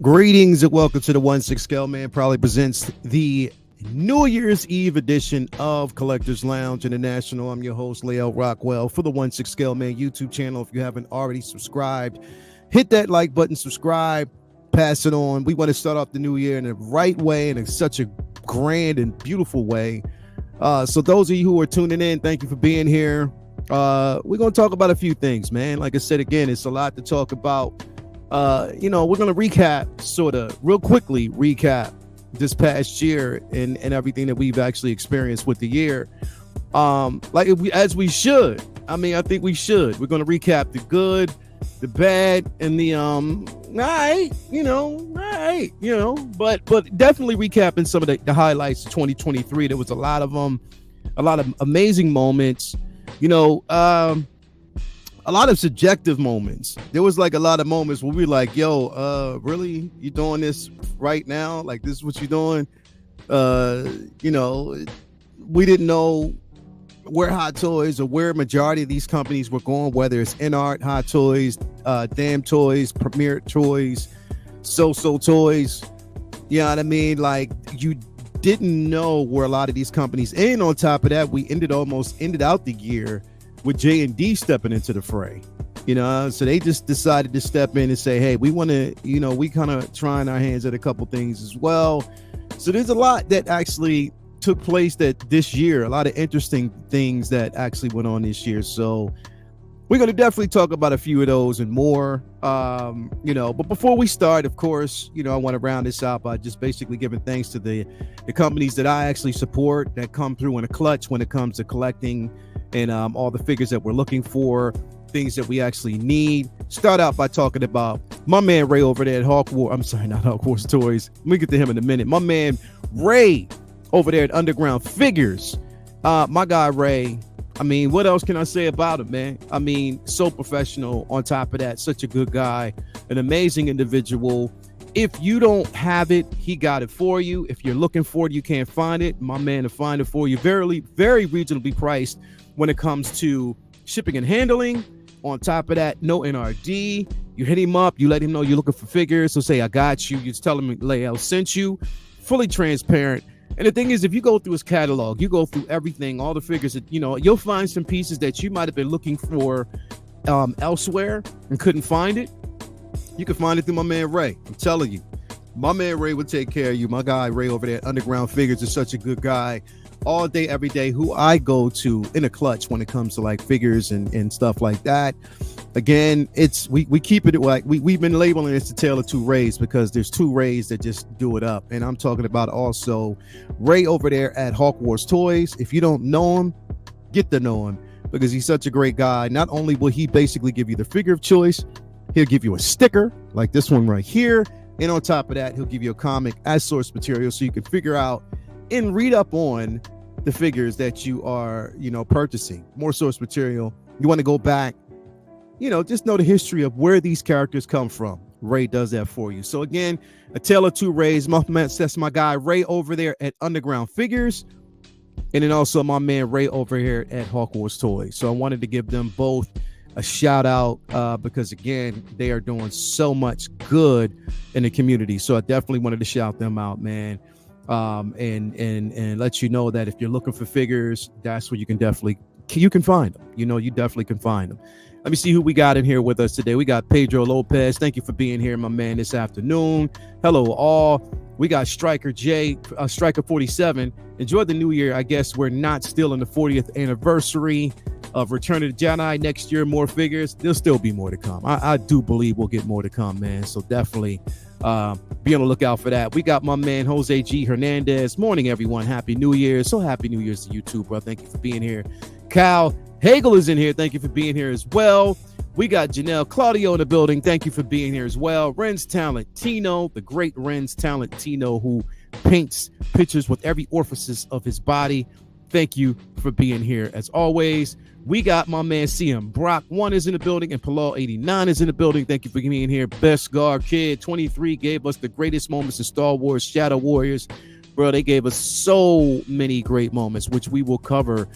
Greetings and welcome to the 1/6 Scale Man. Proudly presents the New Year's Eve edition of Collectors Lounge International. I'm your host, Lael Rockwell, for the 1/6 Scale Man YouTube channel. If you haven't already subscribed, hit that like button, subscribe, pass it on. We want to start off the new year in the right way and in such a grand and beautiful way. So those of you who are tuning in, thank you for being here. We're going to talk about a few things, man. Like I said, again, it's a lot to talk about. We're going to recap, sort of real quickly recap this past year and everything that we've actually experienced with the year. As we should. I mean, I think we should. We're going to recap the good, the bad, and the but definitely recapping some of the highlights of 2023. There was a lot of amazing moments, a lot of subjective moments. There was like a lot of moments where we were like, yo, really? You doing this right now? Like, this is what you're doing? We didn't know where Hot Toys or where majority of these companies were going, whether it's InArt, Hot Toys, Damn Toys, Premier Toys, So Toys. You know what I mean? Like, you didn't know where a lot of these companies, and on top of that, we ended out the year with J&D stepping into the fray, so they just decided to step in and say, hey, we want to, we kind of trying our hands at a couple things as well. So there's a lot that actually took place this year, a lot of interesting things that actually went on this year. So we're going to definitely talk about a few of those and more, but before we start, of course, I want to round this out by just basically giving thanks to the companies that I actually support that come through in a clutch when it comes to collecting and all the figures that we're looking for, things that we actually need. Start out by talking about my man Ray over there at not Hawk Wars Toys. Let me get to him in a minute. My man Ray over there at Underground Figures. My guy Ray, I mean, what else can I say about him, man? I mean, so professional. On top of that, such a good guy, an amazing individual. If you don't have it, he got it for you. If you're looking for it, you can't find it, my man to find it for you. Very, very reasonably priced when it comes to shipping and handling. On top of that, no NRD. You hit him up, you let him know you're looking for figures. So say, I got you. You just tell him Lael sent you. Fully transparent. And the thing is, if you go through his catalog, you go through everything, all the figures that, you'll find some pieces that you might have been looking for elsewhere and couldn't find it. You can find it through my man Ray. I'm telling you, my man Ray will take care of you. My guy Ray over there at Underground Figures is such a good guy. All day, every day, who I go to in a clutch when it comes to like figures and stuff like that. Again, we keep it like we've been labeling this the tale of two Rays because there's two Rays that just do it up. And I'm talking about also Ray over there at Hawk Wars Toys. If you don't know him, get to know him because he's such a great guy. Not only will he basically give you the figure of choice, he'll give you a sticker like this one right here. And on top of that, he'll give you a comic as source material so you can figure out and read up on the figures that you are, purchasing. More source material. You want to go back, just know the history of where these characters come from. Ray does that for you. So again, a tale of two Rays. That's my guy Ray over there at Underground Figures. And then also my man Ray over here at Hawk Wars Toys. So I wanted to give them both a shout out because again, they are doing so much good in the community. So I definitely wanted to shout them out, man. And let you know that if you're looking for figures, that's where you can find them. You definitely can find them. Let me see who we got in here with us today. We got Pedro Lopez. Thank you for being here, my man, this afternoon. Hello, all. We got Striker J, Striker 47. Enjoy the new year. I guess we're not still in the 40th anniversary of Return of the Jedi. Next year, more figures. There'll still be more to come. I do believe we'll get more to come, man. So definitely be on the lookout for that. We got my man Jose G Hernandez. Morning, everyone. Happy New Year. So happy New Year's to you too, bro. Thank you for being here. Kyle Hagel is in here. Thank you for being here as well. We got Janelle Claudio in the building. Thank you for being here as well. Ren's Talent Tino, the great Ren's Talent Tino, who paints pictures with every orifice of his body. thank you for being here. As always, we got my man CM Brock 1 is in the building and Palal 89 is in the building. Thank you for being here. Best Guard Kid 23 gave us the greatest moments in Star Wars Shadow Warriors. Bro, they gave us so many great moments, which we will cover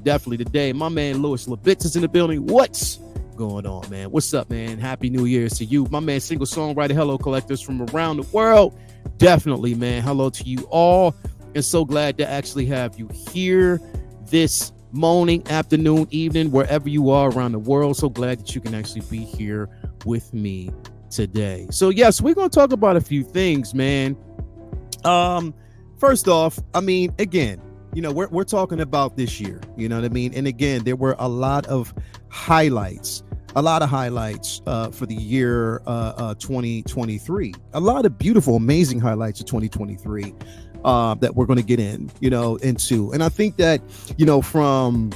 definitely today. My man Louis Lebitz is in the building. What's going on, man? What's up, man? Happy New Year's to you. My man Single Songwriter, hello collectors from around the world. Definitely, man. Hello to you all. And so glad to actually have you here this morning, afternoon, evening, wherever you are around the world. So glad that you can actually be here with me today. So yes, we're going to talk about a few things, man. First off, I mean, again, you know, we're talking about this year, you know what I mean? And again, there were a lot of highlights for the year 2023. A lot of beautiful, amazing highlights of 2023 that we're going to get into. And I think that, you know, from,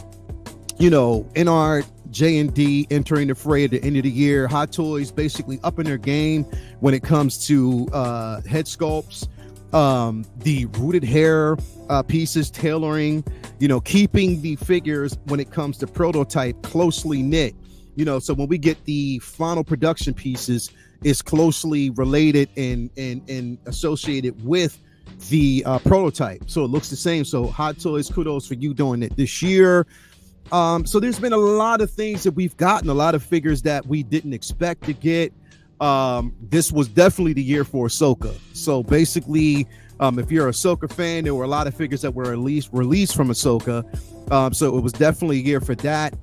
you know, NR, J&D entering the fray at the end of the year, Hot Toys basically upping their game when it comes to head sculpts. The rooted hair pieces, tailoring, you know, keeping the figures when it comes to prototype closely knit, you know, so when we get the final production pieces, is closely related and associated with the prototype, so it looks the same. So Hot Toys, kudos for you doing it this year. So there's been a lot of things that we've gotten, a lot of figures that we didn't expect to get. This was definitely the year for Ahsoka. So basically, if you're a Ahsoka fan, there were a lot of figures that were released from Ahsoka. So it was definitely a year for that.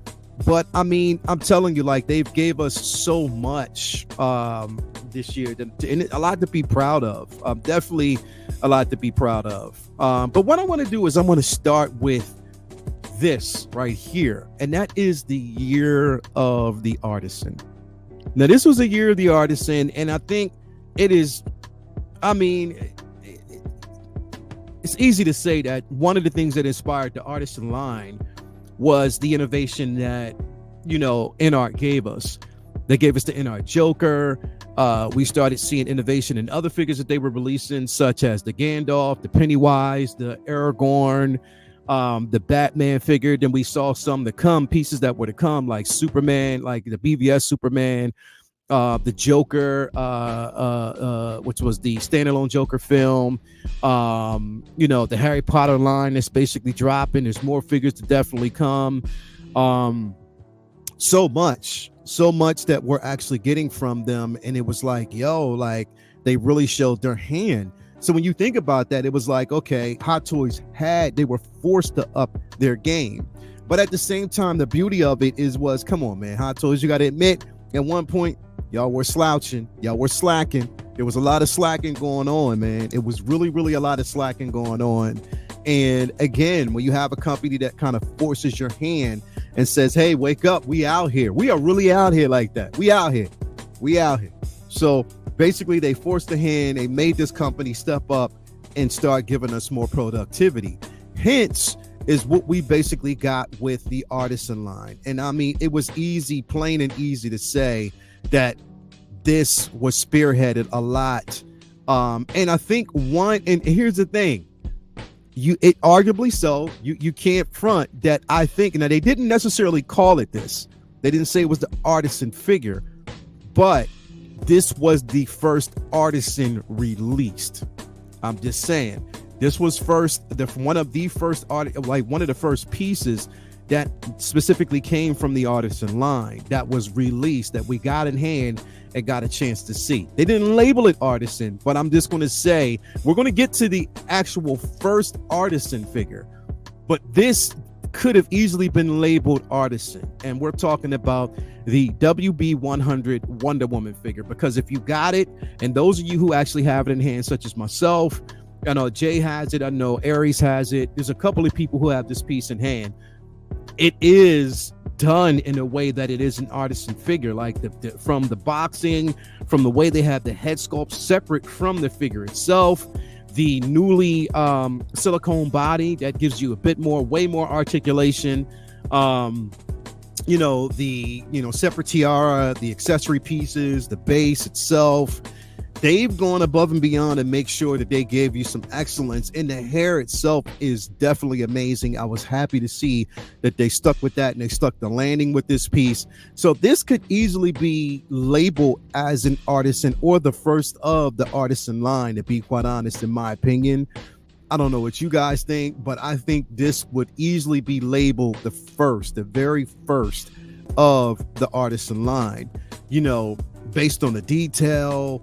But I mean, I'm telling you, like, they've gave us so much this year, and a lot to be proud of. Definitely a lot to be proud of. But what I want to do is I want to start with this right here, and that is the year of the artisan. Now, this was a year of the artisan, and I think it is, I mean, it's easy to say that one of the things that inspired the artisan line was the innovation that, you know, InArt gave us. They gave us the InArt Joker. We started seeing innovation in other figures that they were releasing, such as the Gandalf, the Pennywise, the Aragorn, the Batman figure. Then we saw some pieces that were to come, like Superman, like the BVS Superman, the Joker, which was the standalone Joker film. You know, the Harry Potter line that's basically dropping. There's more figures to definitely come. So much that we're actually getting from them, and it was like, yo, like, they really showed their hand. So when you think about that, it was like, okay, Hot Toys they were forced to up their game. But at the same time, the beauty of it was, come on, man, Hot Toys, you got to admit, at one point, y'all were slouching, y'all were slacking. There was a lot of slacking going on, man. It was really, really a lot of slacking going on. And again, when you have a company that kind of forces your hand and says, hey, wake up, we out here. We are really out here like that. We out here. So basically, they forced the hand. They made this company step up and start giving us more productivity. Hence is what we basically got with the artisan line. And I mean, it was easy, plain and easy to say that this was spearheaded a lot. And I think and here's the thing, it arguably so, you can't front that. I think, now they didn't necessarily call it this. They didn't say it was the artisan figure, but this was the first artisan released. I'm just saying, this was one of the first pieces that specifically came from the artisan line that was released, that we got in hand and got a chance to see. They didn't label it artisan, but I'm just going to say, we're going to get to the actual first artisan figure, but this could have easily been labeled artisan. And we're talking about the WB100 Wonder Woman figure, because if you got it, and those of you who actually have it in hand, such as myself, I know Jay has it, I know Aries has it, there's a couple of people who have this piece in hand. It is done in a way that it is an artisan figure, like from the boxing, from the way they have the head sculpt separate from the figure itself, the newly silicone body that gives you way more articulation, the separate tiara, the accessory pieces, the base itself, they've gone above and beyond to make sure that they gave you some excellence, and the hair itself is definitely amazing. I was happy to see that they stuck with that and they stuck the landing with this piece. So this could easily be labeled as an artisan or the first of the artisan line, to be quite honest, in my opinion. I don't know what you guys think, but I think this would easily be labeled the very first of the artisan line, you know, based on the detail,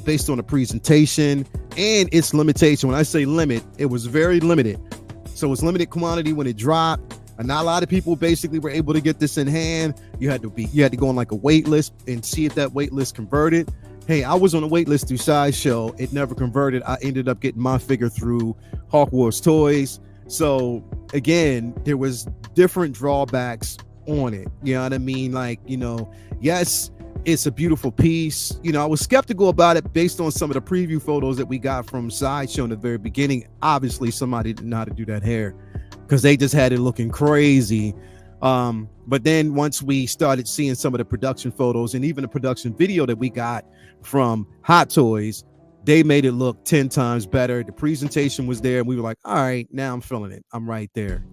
based on the presentation and its limitation. When I say limit, it was very limited. So it's limited quantity when it dropped, and not a lot of people basically were able to get this in hand. You had to go on like a wait list and see if that wait list converted. Hey, I was on a wait list through Sideshow. It never converted. I ended up getting my figure through Hawk Wars Toys. So again, there was different drawbacks on it. You know what I mean? Like, you know, yes, it's a beautiful piece. You know, I was skeptical about it based on some of the preview photos that we got from Sideshow in the very beginning. Obviously, somebody didn't know how to do that hair because they just had it looking crazy. But then once we started seeing some of the production photos and even the production video that we got from Hot Toys, they made it look 10 times better. The presentation was there, and we were like, all right, now I'm feeling it. I'm right there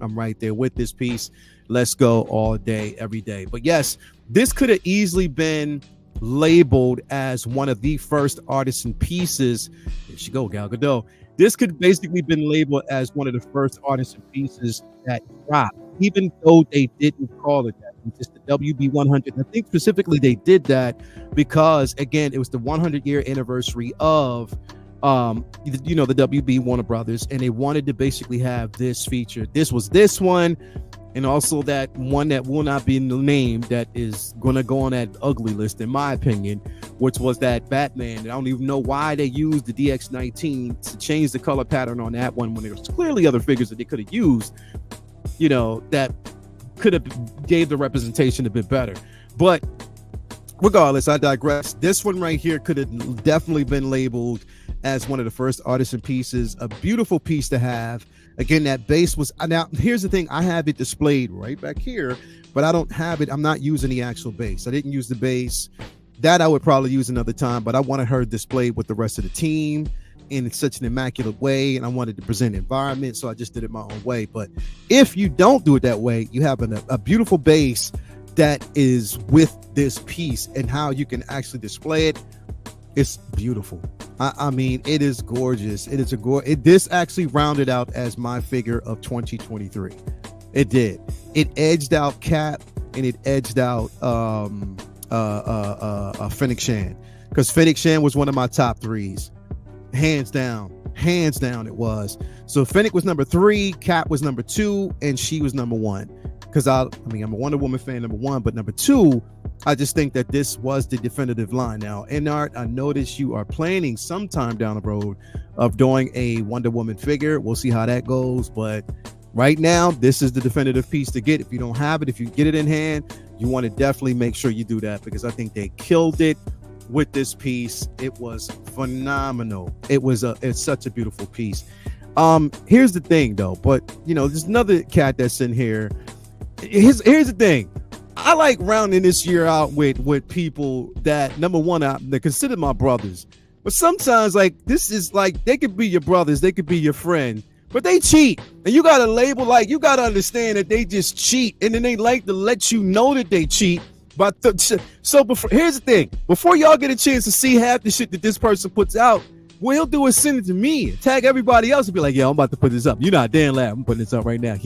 with this piece. Let's go all day, every day. But yes, this could have easily been labeled as one of the first artisan pieces. There she go, Gal Gadot. This could basically been labeled as one of the first artisan pieces that dropped, even though they didn't call it that. It's the WB 100. I think specifically they did that because, again, it was the 100-year anniversary of you know, the WB Warner Brothers, and they wanted to basically have this feature. This was this one, and also that one that will not be named that is going to go on that ugly list, in my opinion, which was that Batman. I don't even know why they used the DX19 to change the color pattern on that one when there was clearly other figures that they could have used, you know, that could have gave the representation a bit better. But regardless, I digress. This one right here could have definitely been labeled as one of the first artisan pieces. A beautiful piece to have. Again, that base was, now here's the thing, I have it displayed right back here, but I don't have it. I'm not using the actual base. I didn't use the base. That I would probably use another time, but I wanted her displayed with the rest of the team in such an immaculate way, and I wanted to present the environment, so I just did it my own way. But if you don't do it that way, you have a beautiful base that is with this piece, and how you can actually display it. It's beautiful. I mean, it is gorgeous. It is this actually rounded out as my figure of 2023. It did. It edged out Cap, and it edged out Fennec Shan, because Fennec Shan was one of my top threes. Hands down it was. So Fennec was number 3, Cap was number 2, and she was number 1. Because I mean, I'm a Wonder Woman fan, number 1, but number 2, I just think that this was the definitive line. Now, Art, I noticed you are planning sometime down the road of doing a Wonder Woman figure. We'll see how that goes, but right now, this is the definitive piece to get. If you don't have it, if you get it in hand, you want to definitely make sure you do that, because I think they killed it with this piece. It was phenomenal. It's such a beautiful piece. Here's the thing though, but you know, there's another cat that's in here. Here's the thing. I like rounding this year out with people that, number one, they consider my brothers, but sometimes, like, this is like, they could be your brothers, they could be your friend, but they cheat, and you gotta label, like, you gotta understand that they just cheat, and then they like to let you know that they cheat. But here's the thing: before y'all get a chance to see half the shit that this person puts out, what he'll do is send it to me, tag everybody else, and be like, "Yeah, I'm about to put this up. You're not damn laugh. I'm putting this up right now."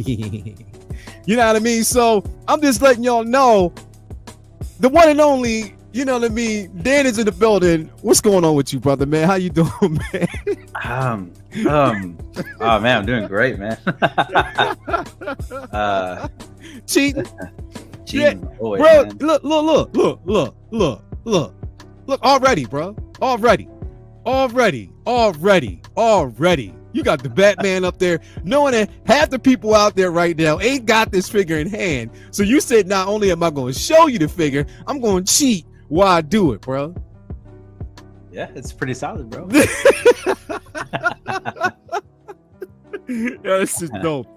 You know what I mean? So I'm just letting y'all know, the one and only, you know what I mean, Dan is in the building. What's going on with you, brother, man? How you doing, man? Oh man, I'm doing great, man. Cheating. Yeah, bro, man. Look, already, bro. Already. You got the Batman up there, knowing that half the people out there right now ain't got this figure in hand. So you said, not only am I going to show you the figure, I'm going to cheat while I do it, bro. Yeah, it's pretty solid, bro. Yeah, this is dope.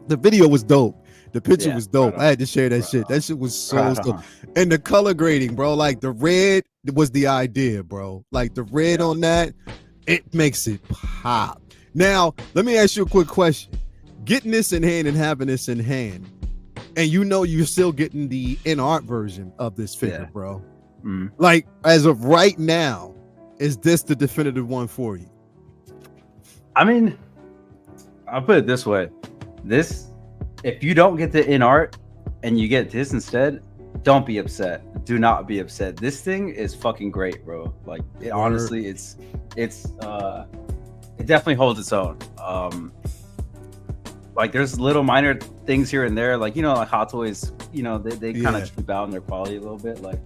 The video was dope. The picture Yeah, was dope. right I had to share that Right shit. on. That shit was so Right dope. on. And the color grading, bro. Like the red was the idea, bro. Like the red Yeah. on that, it makes it pop. Now, let me ask you a quick question. Getting this in hand and having this in hand, and you know you're still getting the in art version of this figure, Yeah. bro. Mm. Like as of right now, is this the definitive one for you? I mean, I'll put it this way: if you don't get the in art and you get this instead, don't be upset. Do not be upset. This thing is fucking great, bro. Like honestly, it definitely holds its own. Like there's little minor things here and there, like like Hot Toys, they kind of cheap out in their quality a little bit. Like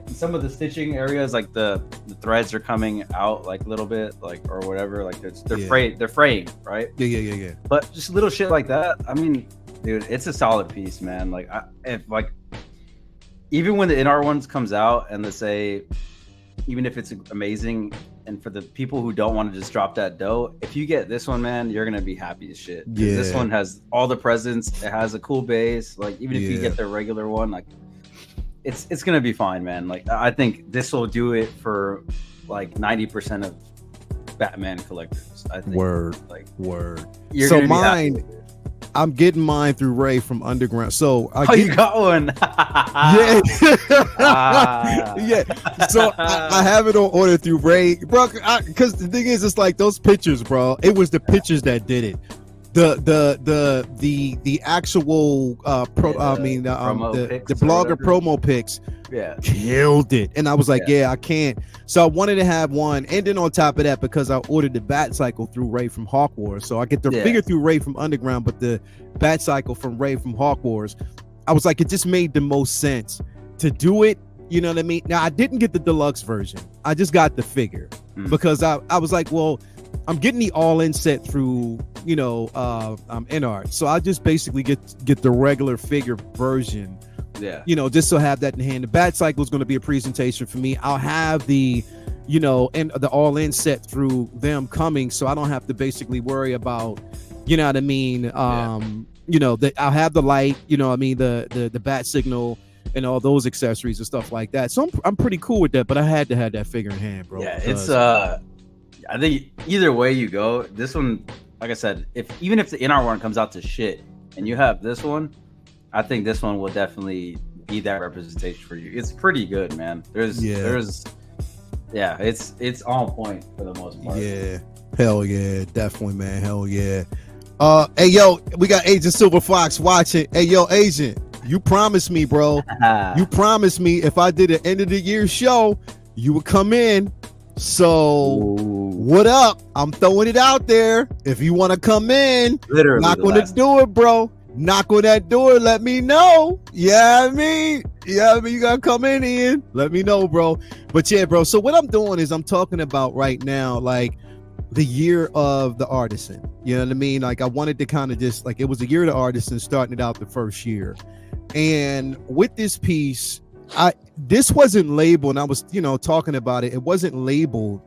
some of the stitching areas, like the threads are coming out like a little bit, like or whatever, like they're fraying, right? Yeah. But just little shit like that. I mean, dude, it's a solid piece, man. Like even when the NR ones comes out and they say, even if it's amazing, and for the people who don't want to just drop that dough, if you get this one, man, you're gonna be happy as shit. Yeah. This one has all the presents. It has a cool base. Like even if you get the regular one, like it's gonna be fine, man. Like I think this will do it for like 90% of Batman collectors. I think. Word. You're so mine. I'm getting mine through Ray from Underground. So you got one? Yeah. Yeah. So I have it on order through Ray, bro. Because the thing is, it's like those pictures, bro. It was the pictures that did it. The actual the blogger promo pics. Yeah, killed it. And I was like, I can't. So I wanted to have one. And then on top of that, because I ordered the Bat Cycle through Ray from Hawk Wars, so I get the figure through Ray from Underground, but the Bat Cycle from Ray from Hawk Wars, I was like, it just made the most sense to do it. You know what I mean? Now I didn't get the deluxe version. I just got the figure because I was like, well, I'm getting the all-in set through InArt, so I just basically get the regular figure version. Yeah, just to have that in hand. The Bat Cycle is going to be a presentation for me. I'll have the and the all-in set through them coming, so I don't have to basically worry about what I mean. I'll have the light, the bat signal and all those accessories and stuff like that. So I'm pretty cool with that, but I had to have that figure in hand, bro. Yeah, it's I think either way you go, this one, like I said, even if the NR one comes out to shit and you have this one, I think this one will definitely be that representation for you. It's pretty good, man. It's on point for the most part. Yeah, hell yeah, definitely, man. Hell yeah. Hey yo, we got Agent Silver Fox watching. Hey yo, Agent, you promised me, bro. You promised me if I did an end of the year show, you would come in. So what up? I'm throwing it out there. If you want to come in, literally knock on the door, bro. Knock on that door, let me know. You gotta come in, Ian. Let me know, bro. But yeah, bro. So what I'm doing is I'm talking about right now, like the year of the artisan. You know what I mean? Like I wanted to kind of just like it was a year of the artisan, starting it out the first year. And with this piece, this wasn't labeled, and I was talking about it. It wasn't labeled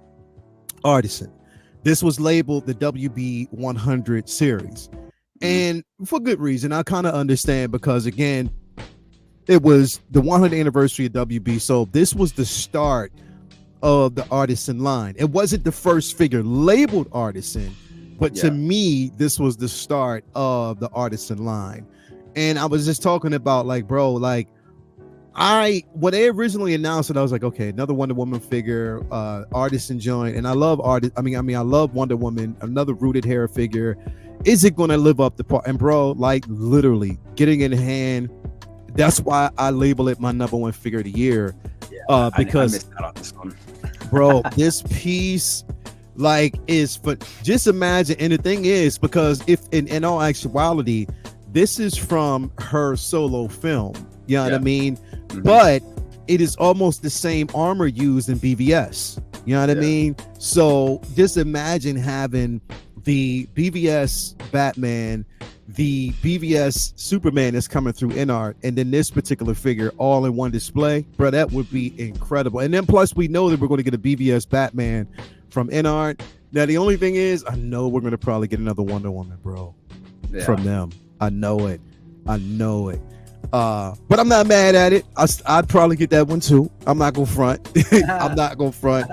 artisan. This was labeled the WB 100 series. And for good reason. I kind of understand because again, it was the 100th anniversary of WB. So this was the start of the artisan line. It wasn't the first figure labeled artisan, but to me, this was the start of the artisan line. And I was just talking about like, bro, like when they originally announced it, I was like, okay, another Wonder Woman figure, artisan joint. And I love I love Wonder Woman, another rooted hair figure. Is it going to live up to part? And bro, like literally getting in hand, that's why I label it my number one figure of the year. Because I missed out on this one. Bro, this piece like is for just imagine. And the thing is, because if in all actuality, this is from her solo film. You know what I mean? Mm-hmm. But it is almost the same armor used in BVS. You know what I mean? So just imagine having the BVS Batman, the BVS Superman that's coming through InArt, and then this particular figure all in one display. Bro, that would be incredible. And then plus we know that we're going to get a BVS Batman from InArt. Now the only thing is, I know we're going to probably get another Wonder Woman, bro, from them. I know it. I know it. But I'm not mad at it. I'd probably get that one too. I'm not gonna front. I'm not gonna front.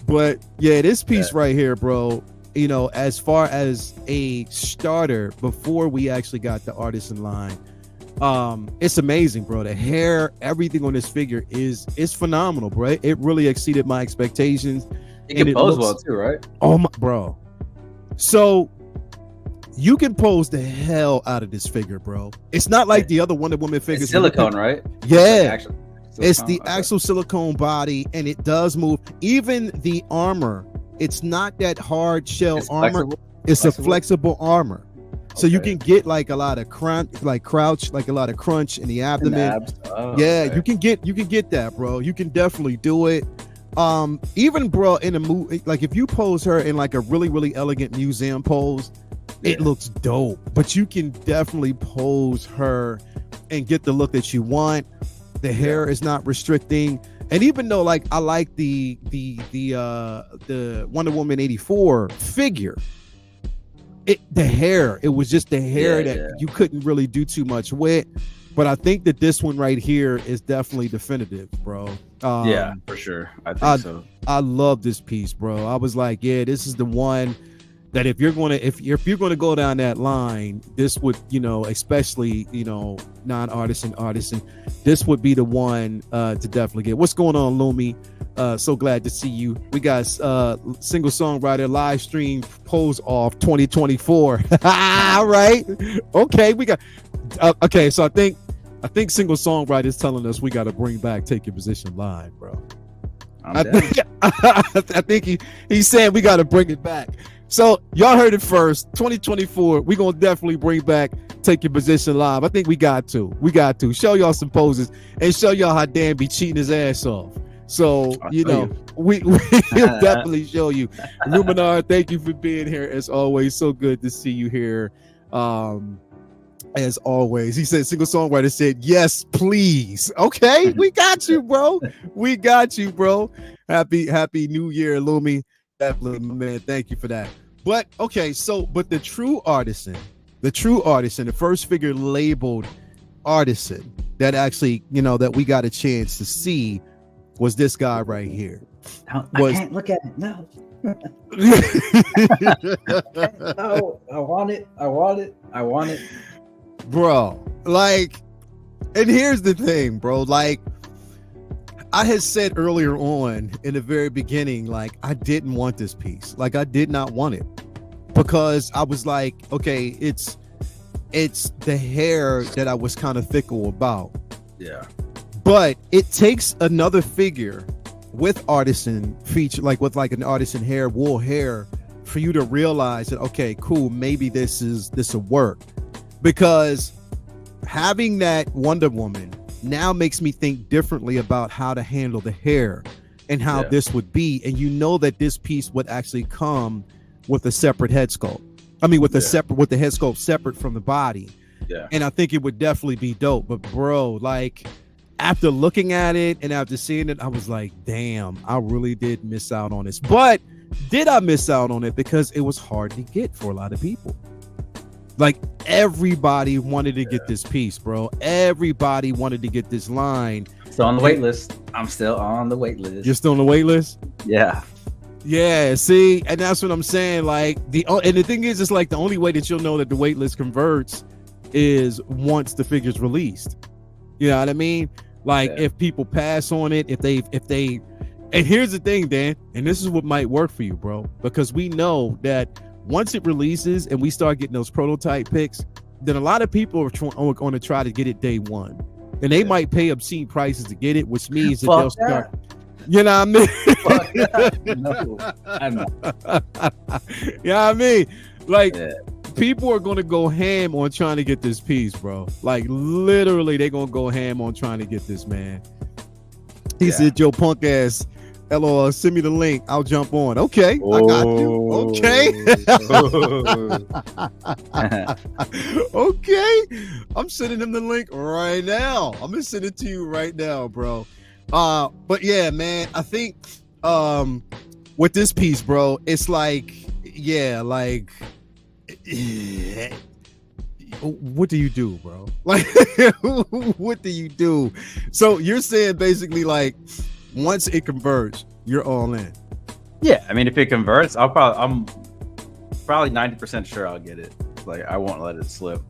But yeah, this piece right here, bro, you know, as far as a starter before we actually got the artisan line, it's amazing, bro. The hair, everything on this figure is phenomenal, bro. It really exceeded my expectations. It can pose well too, right? Oh my, bro. So you can pose the hell out of this figure, bro. It's not like the other Wonder Woman figures. It's silicone, right? Yeah. It's the actual silicone body, and it does move. Even the armor, it's not that hard shell armor. Flexible? It's a flexible armor. So you can get like a lot of crouch, like a lot of crunch in the abdomen. You can get that, bro. You can definitely do it. Even bro, in a movie, like if you pose her in like a really, really elegant museum pose, it looks dope. But you can definitely pose her and get the look that you want. The hair is not restricting. And even though like I like the Wonder Woman 84 figure, the hair, it was just the hair that you couldn't really do too much with. But I think that this one right here is definitely definitive, bro. Yeah, for sure. I think so. I love this piece, bro. I was like, yeah, this is the one that if you're gonna go down that line, this would, you know, especially, you know, non-artisan, this would be the one to definitely get. What's going on, Lumi? So glad to see you. We got single songwriter live stream pose off 2024. All right. Okay, we got okay, so I think single songwriter is telling us we got to bring back Take Your Position live, bro. I think he's saying we got to bring it back. So y'all heard it first. 2024, we gonna definitely bring back Take Your Position live. I think we got to show y'all some poses and show y'all how Dan be cheating his ass off. So you know, we'll definitely show you. Luminar, thank you for being here as always. So good to see you here. As always, he said, single songwriter said, yes, please. Okay, we got you, bro. We got you, bro. Happy New Year, Lumi. Definitely, my man. Thank you for that. But okay, so but the true artisan, the first figure labeled artisan that actually, you know, that we got a chance to see was this guy right here. I can't look at it. No. No, I want it. Bro, like, and here's the thing, bro, like I had said earlier on in the very beginning, like I didn't want this piece. Like I did not want it because I was like, okay, it's the hair that I was kind of fickle about. Yeah. But it takes another figure with artisan feature, like with like an artisan hair, wool hair, for you to realize that, okay, cool, maybe this will work. Because having that Wonder Woman now makes me think differently about how to handle the hair and how this would be. And you know that this piece would actually come with a separate head sculpt. I mean, with the head sculpt separate from the body. Yeah. And I think it would definitely be dope. But bro, like after looking at it and after seeing it, I was like, damn, I really did miss out on this. But did I miss out on it? Because it was hard to get for a lot of people. Like everybody wanted to get this piece, bro. Everybody wanted to get this line. Still on the wait list. I'm still on the wait list. You're still on the wait list? Yeah. Yeah, see, and that's what I'm saying. Like and the thing is, it's like the only way that you'll know that the wait list converts is once the figure's released. You know what I mean? Like if people pass on it, if they, and here's the thing, Dan, and this is what might work for you, bro, because we know that once it releases and we start getting those prototype picks, then a lot of people are going to try to get it day one, and they might pay obscene prices to get it, which means that they'll start. You know what I mean? No, I'm not. You know what I mean? Like people are going to go ham on trying to get this piece, bro. Like literally, they're going to go ham on trying to get this, man. He said, "Yo, punk ass. LOL, send me the link. I'll jump on." Okay, I got you. Okay. Okay. I'm sending him the link right now. I'm gonna send it to you right now, bro. But yeah, man, I think with this piece, bro, it's like, what do you do, bro? Like, what do you do? So you're saying basically like once it converts, you're all in. Yeah, I mean, if it converts, I'm probably 90% sure I'll get it. Like, I won't let it slip,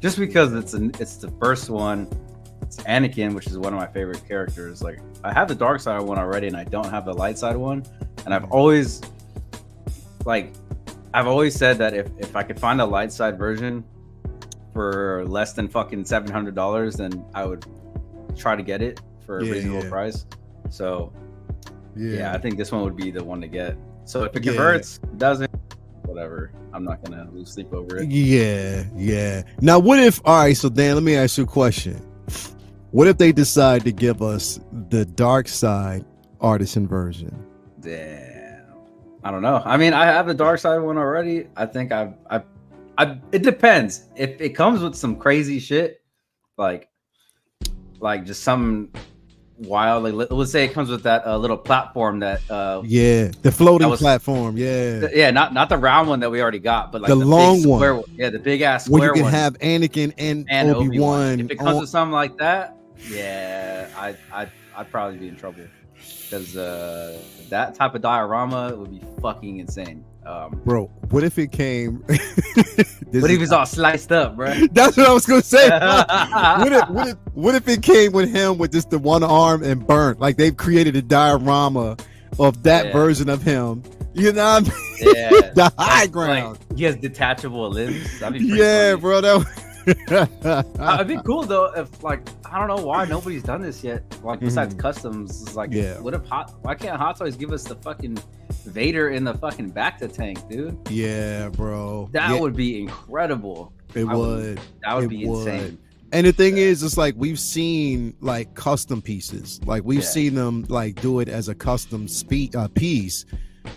just because it's the first one. It's Anakin, which is one of my favorite characters. Like, I have the dark side one already, and I don't have the light side one. And I've always said that if I could find a light side version for less than fucking $700, then I would try to get it for a reasonable price. So yeah, I think this one would be the one to get. So if it converts, doesn't, whatever. I'm not gonna lose sleep over it. Yeah. Now, what if? All right, so Dan, let me ask you a question. What if they decide to give us the dark side artisan version? Damn, I don't know. I mean, I have the dark side one already. I think it depends. If it comes with some crazy shit, like just some wild, like let's say it comes with that little platform that the floating platform, not the round one that we already got, but like the long one, the big ass where square you can one. have Anakin and Obi-Wan. If it comes with something like that, I'd probably be in trouble, because that type of diorama would be fucking insane. Bro, what if it came? What if it's all sliced up, bro? That's what I was gonna say. What if it came with him with just the one arm and burnt? Like they've created a diorama of that version of him. You know what I mean? Yeah, the high ground. Like, he has detachable limbs. That'd be funny. Bro. It'd be cool though if, like, I don't know why nobody's done this yet. Like, besides customs, it's like, what if why can't Hot Toys give us the fucking Vader in the fucking Bacta tank, dude? Yeah, bro. That would be incredible. That would be insane. And the thing is, it's like we've seen like custom pieces. Like we've seen them like do it as a custom piece.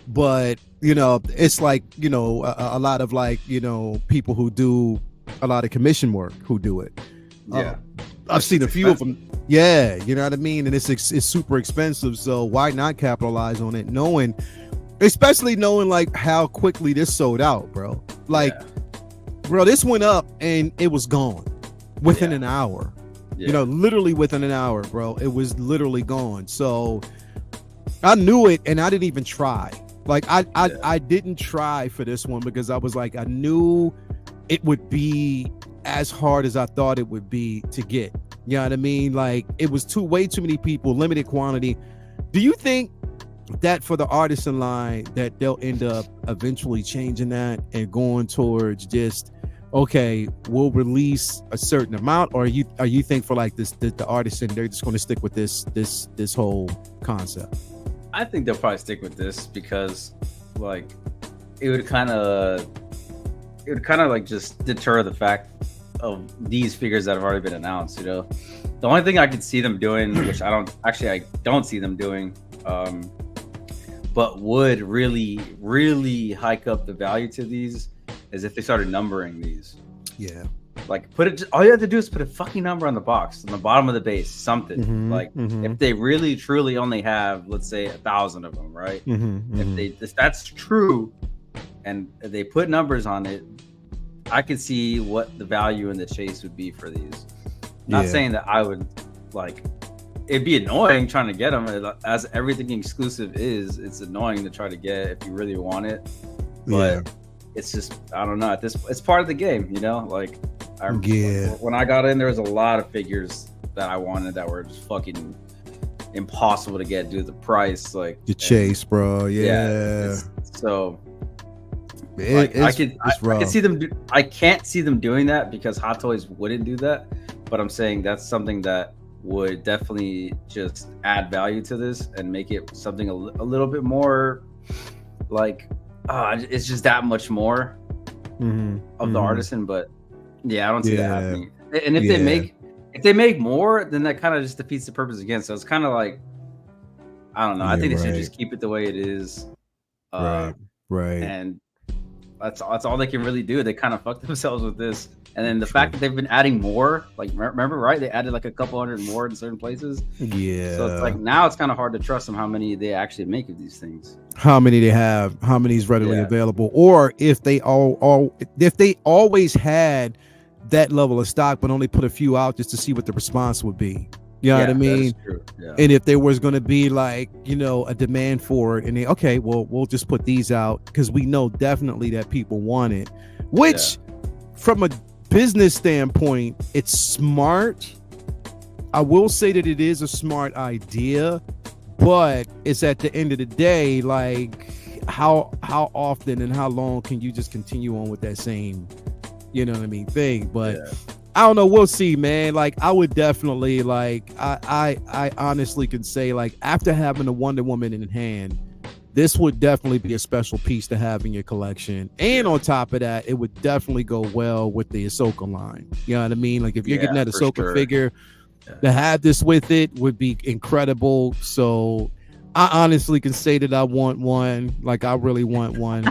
But you know, it's like, you know, a lot of like, you know, people who do a lot of commission work who do it. I've seen a few of them. Yeah, you know what I mean? And it's super expensive. So why not capitalize on it, especially knowing like how quickly this sold out, bro. Like, bro, this went up and it was gone within an hour. You know, literally within an hour, bro. It was literally gone. So I knew it, and I didn't even try. Like I didn't try for this one because I was like, I knew it would be as hard as I thought it would be to get. You know what I mean? Like, it was way too many people, limited quantity. Do you think that for the artisan line that they'll end up eventually changing that and going towards just, okay, we'll release a certain amount, or are you think for like the artisan they're just going to stick with this whole concept? I think they'll probably stick with this because, like, it would kind of like just deter the fact of these figures that have already been announced. You know, the only thing I could see them doing, which I don't see them doing, but would really hike up the value to these, is if they started numbering these. Yeah. Like, all you have to do is put a fucking number on the box, on the bottom of the base, something. If they really truly only have, let's say, 1,000 of them, right? If that's true, and they put numbers on it, I could see what the value in the chase would be for these. Not saying that I would, like, it'd be annoying trying to get them, as everything exclusive is. It's annoying to try to get if you really want it, but it's just, I don't know. It's part of the game, you know. Like, when I got in, there was a lot of figures that I wanted that were just fucking impossible to get due to the price. Like the chase, bro. So. I can see them. I can't see them doing that because Hot Toys wouldn't do that. But I'm saying that's something that would definitely just add value to this and make it something a little bit more like, it's just that much more of the artisan. But I don't see that happening. And if they make more, then that kind of just defeats the purpose again. So it's kind of like, I don't know. I think they should just keep it the way it is. Right. And that's all they can really do. They kind of fucked themselves with this. And then the fact that they've been adding more, like, remember, right? They added like a couple hundred more in certain places. Yeah. So it's like, now it's kind of hard to trust them how many they actually make of these things. How many they have, how many is readily available, or if they always had that level of stock, but only put a few out just to see what the response would be. You know what I mean? Yeah. And if there was going to be like, a demand for it, and we'll just put these out because we know definitely that people want it, which from a business standpoint, it's smart. I will say that it is a smart idea, but it's at the end of the day, like how often and how long can you just continue on with that same, thing? But I don't know. We'll see, man. Like I would definitely I honestly can say like after having a Wonder Woman in hand, this would definitely be a special piece to have in your collection. And on top of that, it would definitely go well with the Ahsoka line. You know what I mean? Like if you're getting that Ahsoka figure, to have this with it would be incredible. So I honestly can say that I want one. Like I really want one.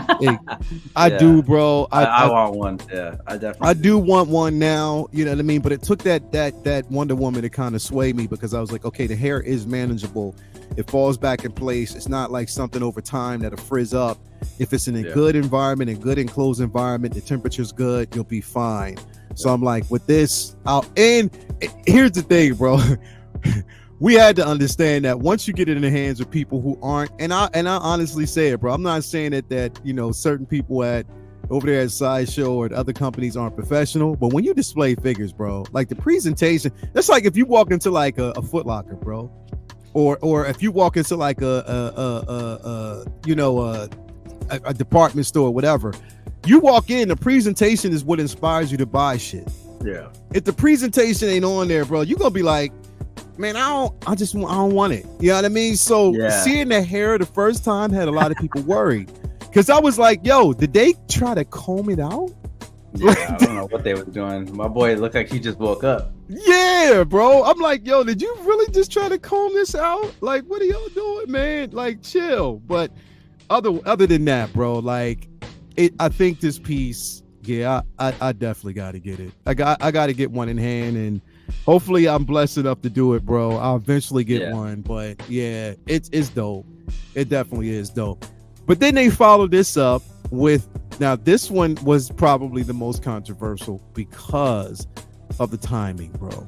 I do, bro. I want one. Yeah, I do want one now. You know what I mean? But it took that Wonder Woman to kind of sway me because I was like, okay, the hair is manageable. It falls back in place. It's not like something over time that'll frizz up. If it's in a good environment, a good enclosed environment, the temperature's good, you'll be fine. So I'm like, with this, and here's the thing, bro. We had to understand that once you get it in the hands of people who aren't, and I honestly say it, bro. I'm not saying that certain people over there at Sideshow or at other companies aren't professional, but when you display figures, bro, like the presentation, that's like if you walk into like a Foot Locker, bro, or if you walk into like a department store or whatever. You walk in, the presentation is what inspires you to buy shit. Yeah. If the presentation ain't on there, bro, you're gonna be like, man, I don't want it. You know what I mean? So seeing the hair the first time had a lot of people worried. Cause I was like, yo, did they try to comb it out? Yeah, I don't know what they were doing. My boy looked like he just woke up. Yeah, bro. I'm like, yo, did you really just try to comb this out? Like, what are y'all doing, man? Like, chill. But other than that, bro, like, I think this piece, I definitely got to get it. I got to get one in hand, and hopefully I'm blessed enough to do it, bro. I'll eventually get one, but yeah, it's dope. It definitely is dope. But then they followed this up with, now this one was probably the most controversial because of the timing, bro.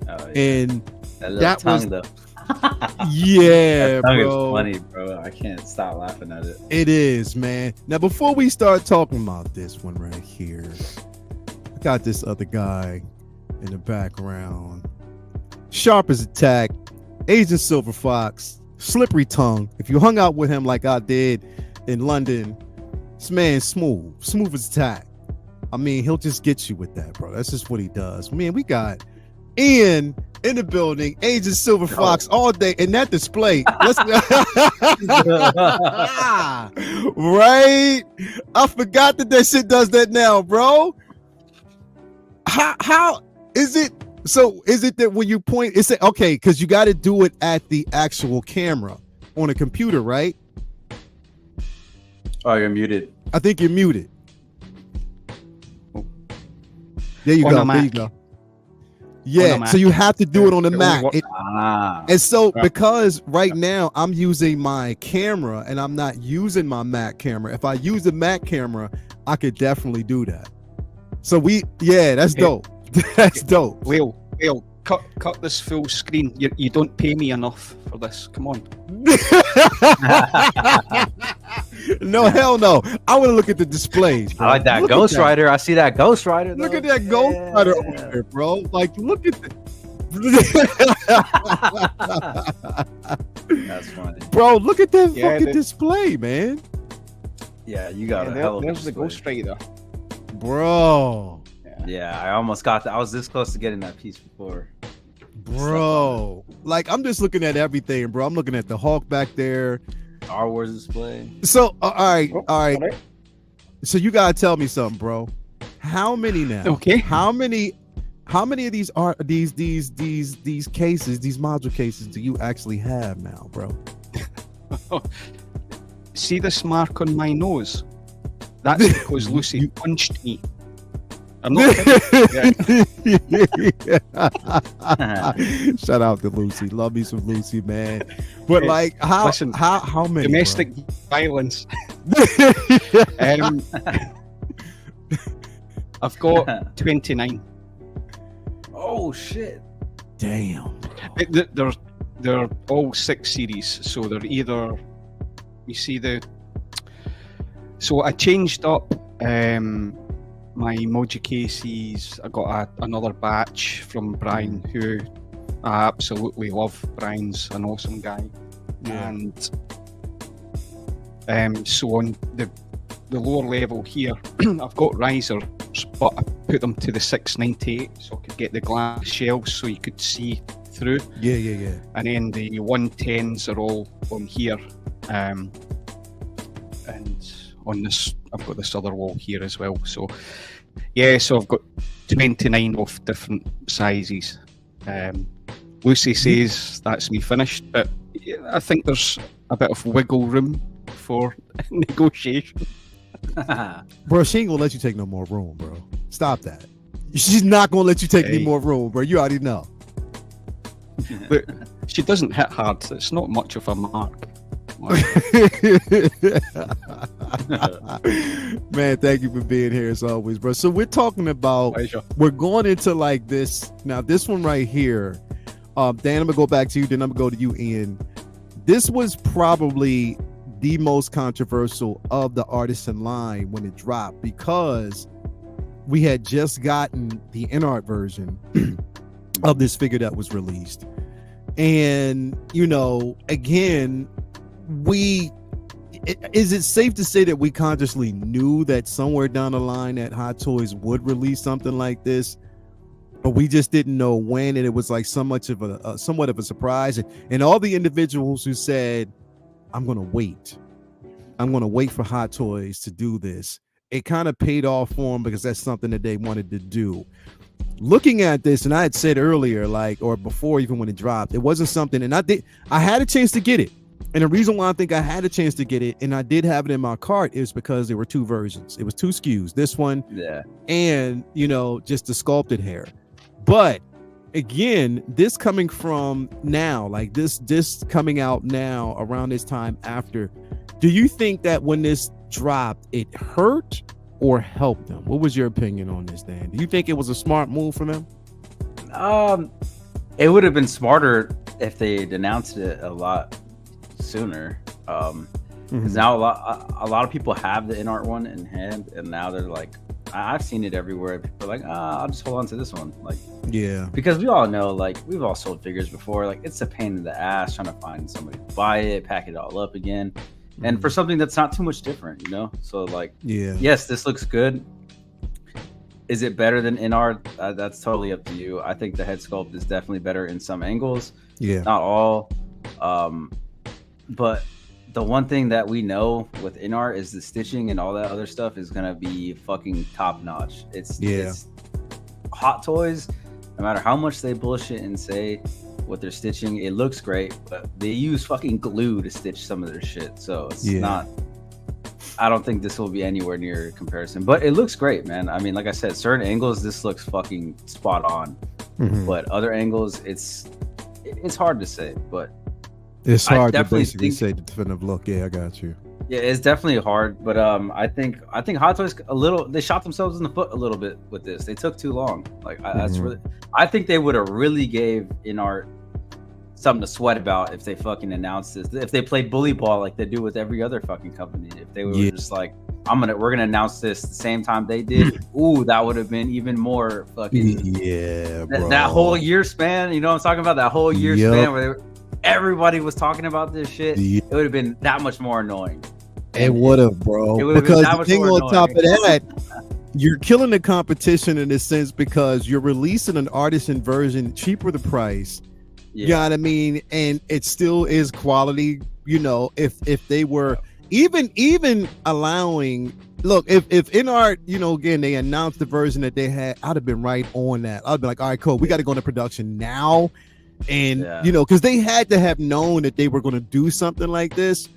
Oh, yeah. And that was though. Yeah, that bro. Is funny, bro. I can't stop laughing at it. It is, man. Now, before we start talking about this one right here, I got this other guy in the background. Sharp as a tack, Agent Silver Fox, slippery tongue. If you hung out with him like I did in London, this man's smooth as a tack. I mean, he'll just get you with that, bro. That's just what he does. Man, we got Ian in the building, Agent Silver Fox all day in that display. Right? I forgot that shit does that now, bro. How is it? So is it that when you point, it's okay, because you got to do it at the actual camera on a computer, right? Oh, you're muted. I think you're muted. There you go. There you go. Yeah, so you have to do it on the Mac. And so because right now I'm using my camera and I'm not using my Mac camera, if I use the Mac camera, I could definitely do that. So that's dope. That's dope. Will, cut this full screen. You don't pay me enough for this. Come on. No, hell no. I want to look at the displays, bro. I like that Ghost Rider. I see that Ghost Rider. Look at that Ghost Rider over there, bro. Like, look at that. That's funny, bro. Look at that fucking display, man. Yeah, you got a hell of a There's the Ghost Rider, bro. Yeah, I almost got that. I was this close to getting that piece before, bro. Like, I'm just looking at everything, bro. I'm looking at the Hulk back there. Star Wars display. So, all right. So you gotta tell me something, bro. How many now? Okay. How many of these are these cases, these module cases, do you actually have now, bro? See this mark on my nose? That's because Lucy punched me. I'm not kidding. Shout out to Lucy. Love me some Lucy, man. But like, how many? Domestic violence. I've got 29. Oh shit! Damn. They're all 6 series, so they're either, you see so I changed up my emoji cases. I got another batch from Brian, who I absolutely love. Brian's an awesome guy. Yeah. And so on the lower level here, I've got risers, but I put them to the 698 so I could get the glass shelves so you could see through. Yeah. And then the 110s are all on here. And on this, I've got this other wall here as well. So yeah, so I've got 29 of different sizes. Lucy says that's me finished, but I think there's a bit of wiggle room for negotiation. Bro, she ain't gonna let you take no more room, bro. Stop that. She's not gonna let you take any more room, bro. You already know. But she doesn't hit hard, so it's not much of a mark. Man, thank you for being here as always, bro. So we're talking about, Pleasure. we're going into like this. Now, this one right here, Dan, I'm gonna go back to you, then I'm gonna go to you, Ian. This was probably the most controversial of the artisan line when it dropped, because we had just gotten the in-art version of this figure that was released. And, you know, again, is it safe to say that we consciously knew that somewhere down the line that Hot Toys would release something like this, but we just didn't know when, and it was like somewhat of a surprise? And all the individuals who said, I'm gonna wait for Hot Toys to do this, it kind of paid off for them, because that's something that they wanted to do. Looking at this, and I had said earlier, like, or before even when it dropped, it wasn't something, and I had a chance to get it. And the reason why I think I had a chance to get it, and I did have it in my cart, is because there were 2 versions. It was 2 SKUs, this one, and, you know, just the sculpted hair. But again, this coming from now, like this coming out now around this time after, do you think that when this dropped, it hurt or helped them? What was your opinion on this, Dan? Do you think it was a smart move from them? It would have been smarter if they'd announced it a lot sooner. Because now a lot of people have the in-art one in hand, and now they're like, I've seen it everywhere. People are like, I'll just hold on to this one. Like, yeah, because we all know, like, we've all sold figures before. Like, it's a pain in the ass trying to find somebody to buy it, pack it all up again, and for something that's not too much different, you know. So, like, yes, this looks good. Is it better than in-art? That's totally up to you. I think the head sculpt is definitely better in some angles. Yeah, not all. But the one thing that we know with in-art is the stitching and all that other stuff is gonna be fucking top notch. It's Hot Toys, no matter how much they bullshit and say with their stitching, it looks great, but they use fucking glue to stitch some of their shit. So it's not, I don't think this will be anywhere near comparison, but it looks great, man. I mean, like I said, certain angles, this looks fucking spot on, but other angles, it's hard to say, but it's hard to basically say the definitive look. Yeah, I got you. Yeah, it's definitely hard, but I think Hot Toys they shot themselves in the foot a little bit with this. They took too long. Like I think they would have really gave in-art something to sweat about if they fucking announced this. If they played bully ball like they do with every other fucking company. If they were just like, we're gonna announce this the same time they did. Ooh, that would have been even more fucking bro. That whole year span. You know what I'm talking about? That whole year span where everybody was talking about this shit. It would have been that much more annoying. It would have, bro. Because the thing on top of that, you're killing the competition in a sense, because you're releasing an artisan version, cheaper the price. You know what I mean? And it still is quality. You know, if they were even allowing, look, if in art, you know, again, they announced the version that they had, I'd have been right on that. I'd be like, all right, cool, we got to go into production now. And you know, because they had to have known that they were going to do something like this,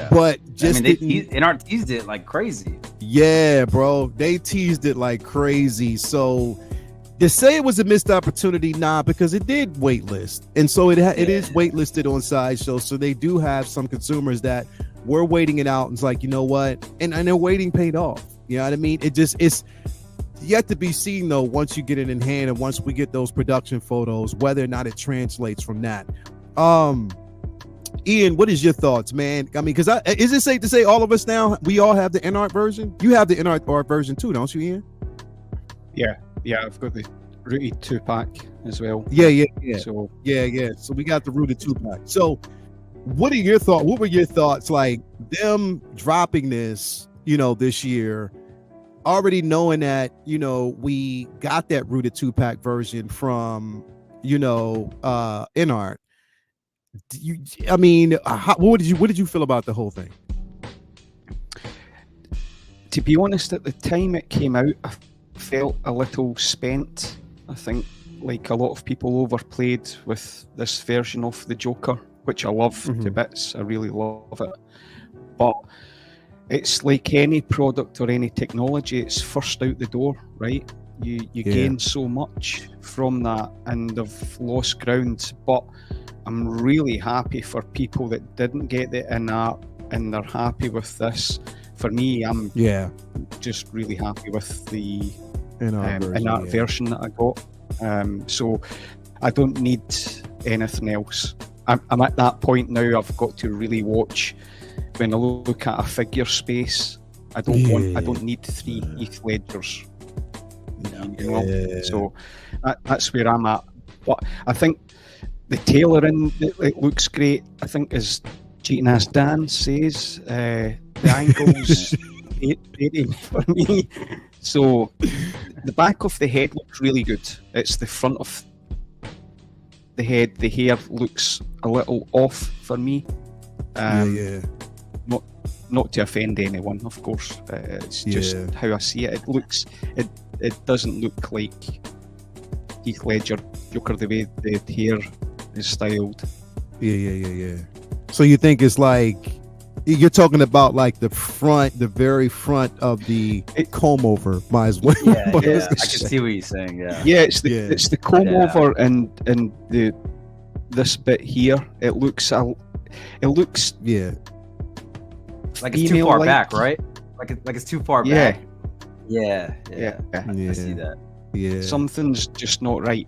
but just in-art teased it like crazy. Yeah, bro, they teased it like crazy. So to say it was a missed opportunity, because it did waitlist, and so it is waitlisted on Sideshow. So they do have some consumers that were waiting it out, and it's like, you know what, and their waiting paid off. You know what I mean? yet to be seen though. Once you get it in hand and once we get those production photos, whether or not it translates from that. Ian, what is your thoughts, man? I mean, because is it safe to say all of us now we all have the in-art version? You have the in-art version too, don't you, Ian? Yeah, I've got the rooted 2-pack as well. Yeah. So So we got the rooted 2-pack. So what are your thoughts? What were your thoughts like them dropping this, this year, already knowing that, we got that rooted 2-pack version from, in-art. What did you feel about the whole thing? to be honest, at the time it came out, I felt a little spent. I think, like a lot of people, overplayed with this version of the Joker, which I love to bits. I really love it. But it's like any product or any technology, it's first out the door, right? You gain so much from that, and they've lost ground. But I'm really happy for people that didn't get the in-art and they're happy with this. For me, I'm just really happy with the in-art version that I got. So I don't need anything else. I'm at that point now. I've got to really watch. When I look at a figure space, I don't need 3 Heath Ledgers. You know? So that's where I'm at. But I think the tailoring, it looks great. I think, as Cheating Ass Dan says, the angles 80 for me. So the back of the head looks really good. It's the front of the head, the hair looks a little off for me. Not to offend anyone, of course. It's just how I see it. It doesn't look like Heath Ledger Joker the way the hair is styled. Yeah. So you think it's like you're talking about like the very front of the comb over, might as well. Yeah, I can see what you're saying. Yeah, it's the comb over and this bit here. It looks like it's too far back, right? Like it's too far back. Yeah. I see that. Yeah, something's just not right.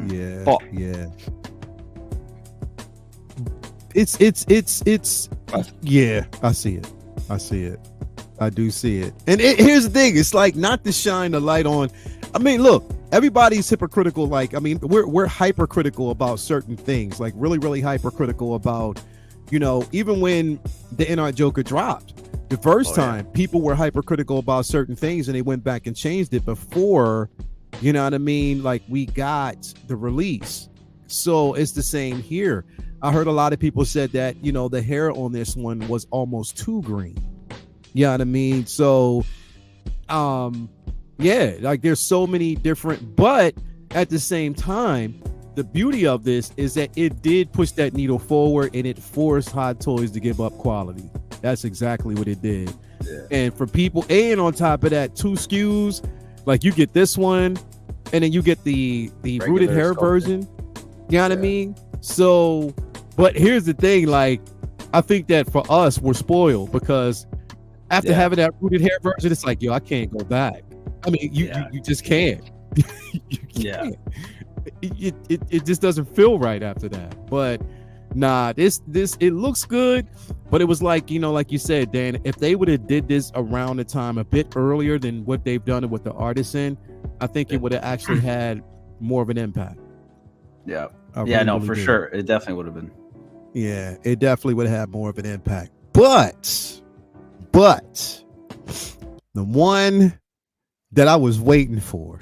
Yeah, but it's I see it. I do see it. And here's the thing, it's like, not to shine a light on, I mean, look, everybody's hypocritical. Like, I mean, we're hypercritical about certain things, like really hypercritical about, even when the in-art Joker dropped the first time, people were hypercritical about certain things and they went back and changed it before, you know what I mean? Like, we got the release. So it's the same here. I heard a lot of people said that, the hair on this one was almost too green. You know what I mean? So, like, there's so many different, but at the same time, the beauty of this is that it did push that needle forward and it forced Hot Toys to give up quality. That's exactly what it did. Yeah. And for people, and on top of that, 2 SKUs, like you get this one and then you get the rooted hair version. You know what I mean? So, but here's the thing, like, I think that for us, we're spoiled because after having that rooted hair version, it's like, yo, I can't go back. I mean, you just can't. You can't. It just doesn't feel right after that. But nah, this it looks good, but it was like, like you said, Dan, if they would have did this around the time a bit earlier than what they've done it with the artisan, I think it would have actually had more of an impact. Yeah. For sure. It definitely would have been. Yeah, it definitely would have more of an impact. But the one that I was waiting for,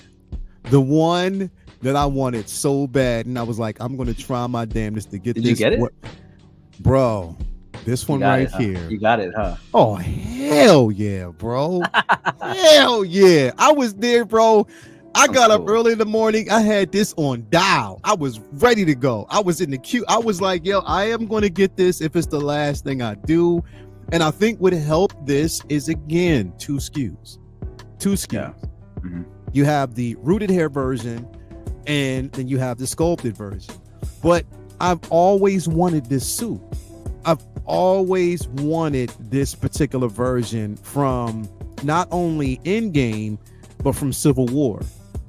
the one that I wanted so bad, and I was like, I'm going to try my damnedest to get this. Did you get it? Bro, this one right here. You got it, huh? Oh, hell yeah, bro. Hell yeah. I was there, bro. I got up early in the morning. I had this on dial. I was ready to go. I was in the queue. I was like, yo, I am going to get this if it's the last thing I do. And I think what helped this is, again, 2 SKUs. 2 SKUs. Yeah. Mm-hmm. You have the rooted hair version, and then you have the sculpted version. But I've always wanted this suit. I've always wanted this particular version from not only in-game, but from Civil War.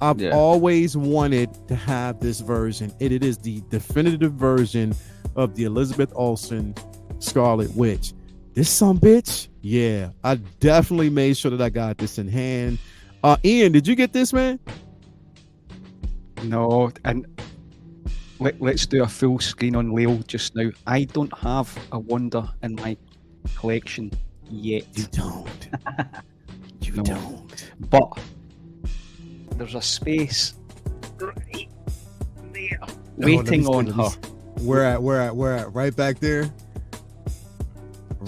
I've Yeah. always wanted to have this version. It is the definitive version of the Elizabeth Olsen Scarlet Witch. This some bitch, yeah. I definitely made sure that I got this in hand. Ian, did you get this, man? No, and let's do a full screen on Leo just now. I don't have a Wanda in my collection yet. You don't. You No. don't. But there's a space right there waiting on her. Where at? Right back there.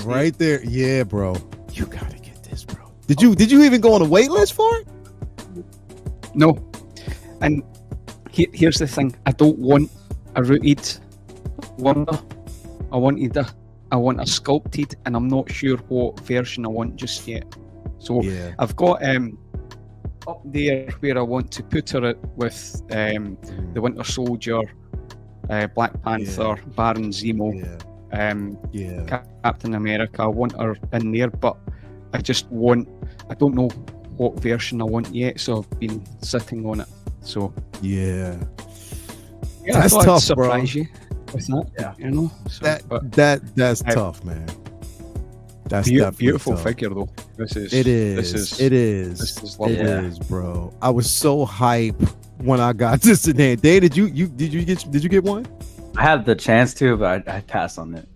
Right there. Yeah, bro. You gotta get this, bro. Did you even go on a wait list for it? No. And here's the thing. I don't want a rooted Wanda. I want a sculpted, and I'm not sure what version I want just yet. So Yeah. I've got up there where I want to put her with the Winter Soldier, Black Panther, Baron Zemo, Captain America. I want her in there, but I don't know what version I want yet, so I've been sitting on it. So Yeah. yeah, That's I thought tough, I'd surprise you with that. Yeah. You know, so, but That's tough, man. That's definitely beautiful tough. figure though. This is It is. This It is. This is lovely. It is, bro. I was so hype when I got this in hand. Dave, did you get one? I had the chance to, but I passed on it.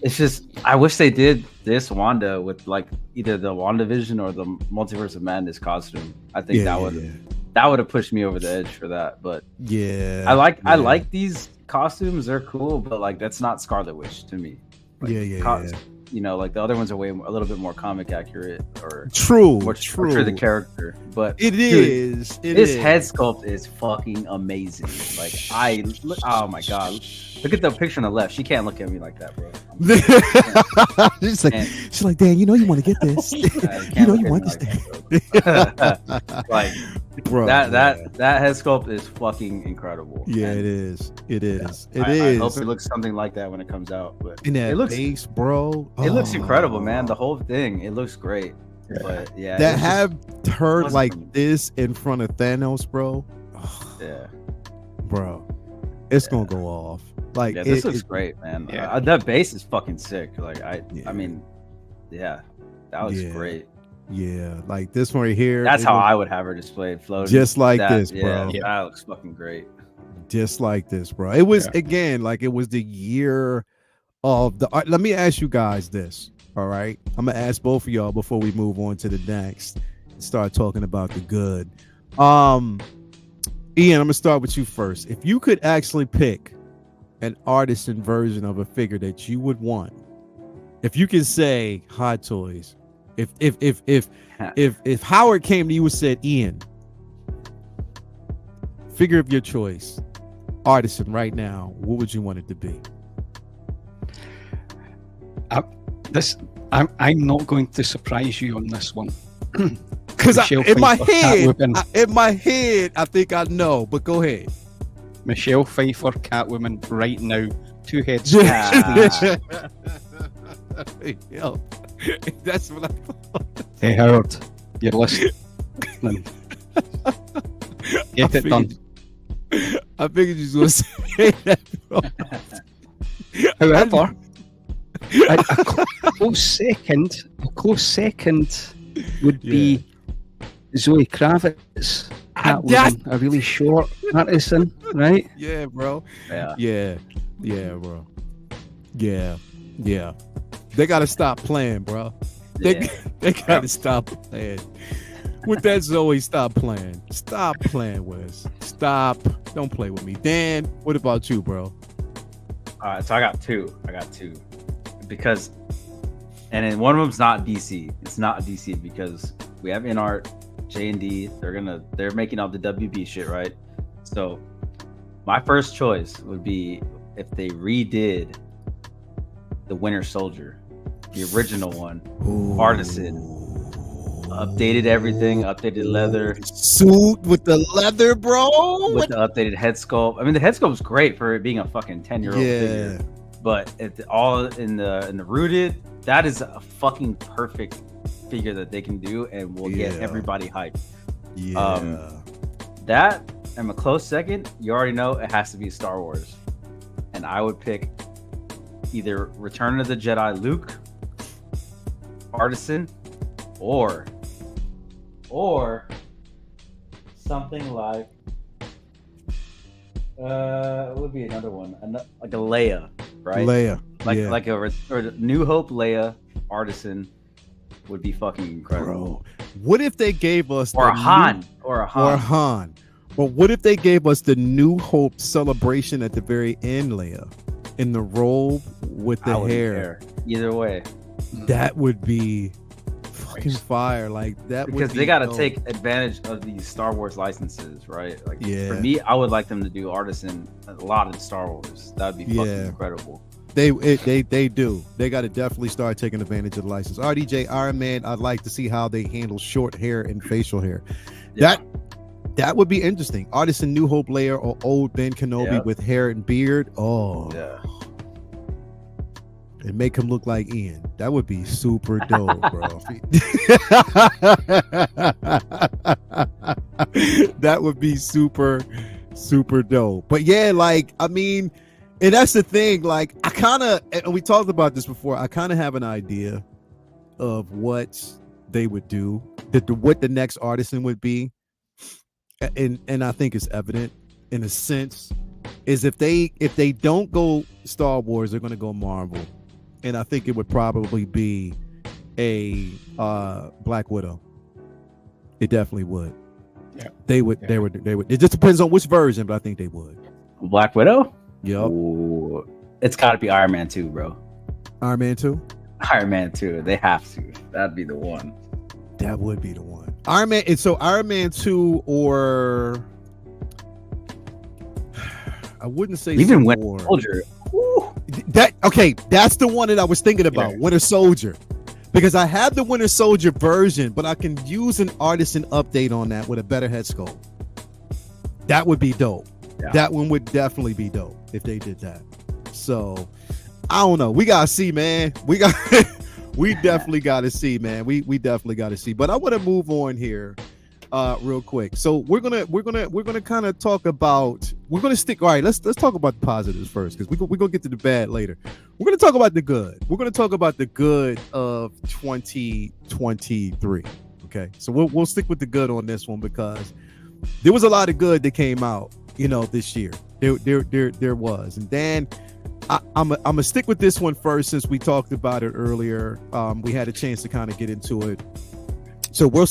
It's just I wish they did this Wanda with like either the WandaVision or the Multiverse of Madness costume. I think that would have pushed me over the edge for that. But I like these costumes. They're cool, but like that's not Scarlet Witch to me. Like, you know, like the other ones are a little bit more comic accurate or True. more true to the character. But His head sculpt is fucking amazing. Like oh my god, look at the picture on the left. She can't look at me like that, bro. She's like, Dan, you know you want to get this. You know you want this. Like, bro, that head sculpt is fucking incredible. Yeah, and it is. It is. I hope it looks something like that when it comes out. But in that it looks base, bro. It looks incredible, man. The whole thing, it looks great. But yeah, that have her wasn't like for me. this in front of Thanos, bro. Yeah, bro, it's gonna go off. Like this looks great, man. Yeah. That base is fucking sick. Like Yeah. I mean, yeah, that looks great. Yeah, like this one right here. That's how I would have her displayed, floating just like that, this, bro. Yeah, that looks fucking great. Just like this, bro. It was again like it was the year of the. Let me ask you guys this. All right, I'm gonna ask both of y'all before we move on to the next and start talking about the good. Ian, I'm gonna start with you first. If you could actually pick an artisan version of a figure that you would want, if you could say Hot Toys, if Howard came to you and said, Ian, figure of your choice, artisan right now, what would you want it to be? I'm not going to surprise you on this one. Because in my head, I think I know, but go ahead. Michelle Pfeiffer, Catwoman, right now, 2 heads. Yo, that's what I thought. Hey Howard, you're listening. Get it done. I figured you was going to say that, bro. However, a close second would be Zoe Kravitz, Catwoman, a really short artisan, right? Yeah, bro. Yeah, bro. Yeah. They gotta stop playing, bro. They gotta stop playing. With that Zoe, stop playing. Stop playing with us. Stop. Don't play with me. Dan, what about you, bro? All right, so I got two because, and then one of them's not DC. It's not DC because we have InArt, J&D. They're making all the WB shit, right? So my first choice would be if they redid the Winter Soldier, the original one, artisan, updated everything, updated leather suit with the leather, bro, with the updated head sculpt. I mean, the head sculpt is great for it being a fucking 10-year-old figure, but all in the rooted, that is a fucking perfect figure that they can do, and will get everybody hyped. Yeah. That and a close second, you already know it has to be Star Wars, and I would pick either Return of the Jedi Luke, Artisan, or something like it would be another one, like a Leia, right? Leia, like or New Hope Leia Artisan would be fucking incredible. Bro, what if they gave us or a Han. But what if they gave us the New Hope celebration at the very end, Leia, in the robe with the hair? Either way, that would be fucking fire. Like that, because they got to take advantage of these Star Wars licenses, right? Like, yeah. For me, I would like them to do Artisan a lot in Star Wars. That would be fucking incredible. They do. They got to definitely start taking advantage of the license. RDJ Iron Man, I'd like to see how they handle short hair and facial hair. Yeah. That would be interesting. Artisan New Hope Leia or old Ben Kenobi with hair and beard. Oh, yeah. And make him look like Ian. That would be super dope, bro. That would be super, super dope. But yeah, like, I mean, and that's the thing. Like, I kind of, and we talked about this before, I kind of have an idea of what they would do, what the next Artisan would be. And I think it's evident in a sense, is if they don't go Star Wars, they're going to go Marvel. And I think it would probably be a Black Widow. It definitely would. Yeah. They would. It just depends on which version, but I think they would. Black Widow? Yep. Ooh, it's got to be Iron Man 2, bro. Iron Man 2? Iron Man 2. They have to. That'd be the one. That would be the one. Iron Man. And so Iron Man 2 or I wouldn't say even Winter Soldier. That's the one that I was thinking about. Yeah. Winter Soldier. Because I have the Winter Soldier version, but I can use an Artisan update on that with a better head sculpt. That would be dope. Yeah. That one would definitely be dope if they did that. So I don't know. We gotta see, man. We definitely gotta see, man. We definitely gotta see. But I want to move on here real quick. So we're gonna kind of talk about, we're gonna stick, all right, let's talk about the positives first, because we're gonna get to the bad later. We're gonna talk about the good. We're gonna talk about the good of 2023. Okay, so we'll stick with the good on this one, because there was a lot of good that came out, this year. There was. And Dan, I'm gonna stick with this one first, since we talked about it earlier. We had a chance to kind of get into it. So we'll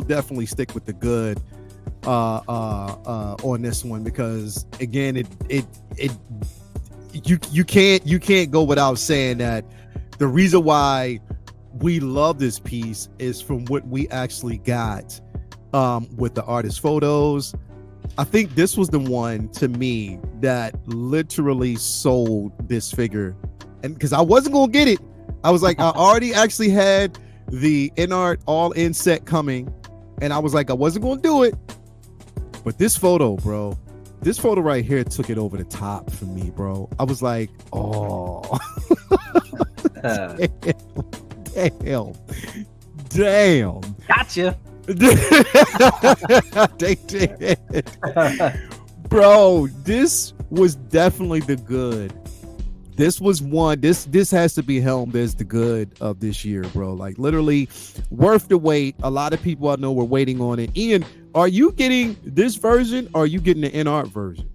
definitely stick with the good on this one, because again, you can't go without saying that the reason why we love this piece is from what we actually got with the artist photos. I think this was the one to me that literally sold this figure, and because I wasn't gonna get it, I was like, I already actually had the InArt all-in set coming, and I was like, I wasn't gonna do it, but this photo right here took it over the top for me, bro. I was like, oh, damn, gotcha. They did. Bro, this was definitely the good. This was one. This has to be helmed as the good of this year, bro. Like, literally worth the wait. A lot of people I know were waiting on it. Ian, are you getting this version, or are you getting the InArt version?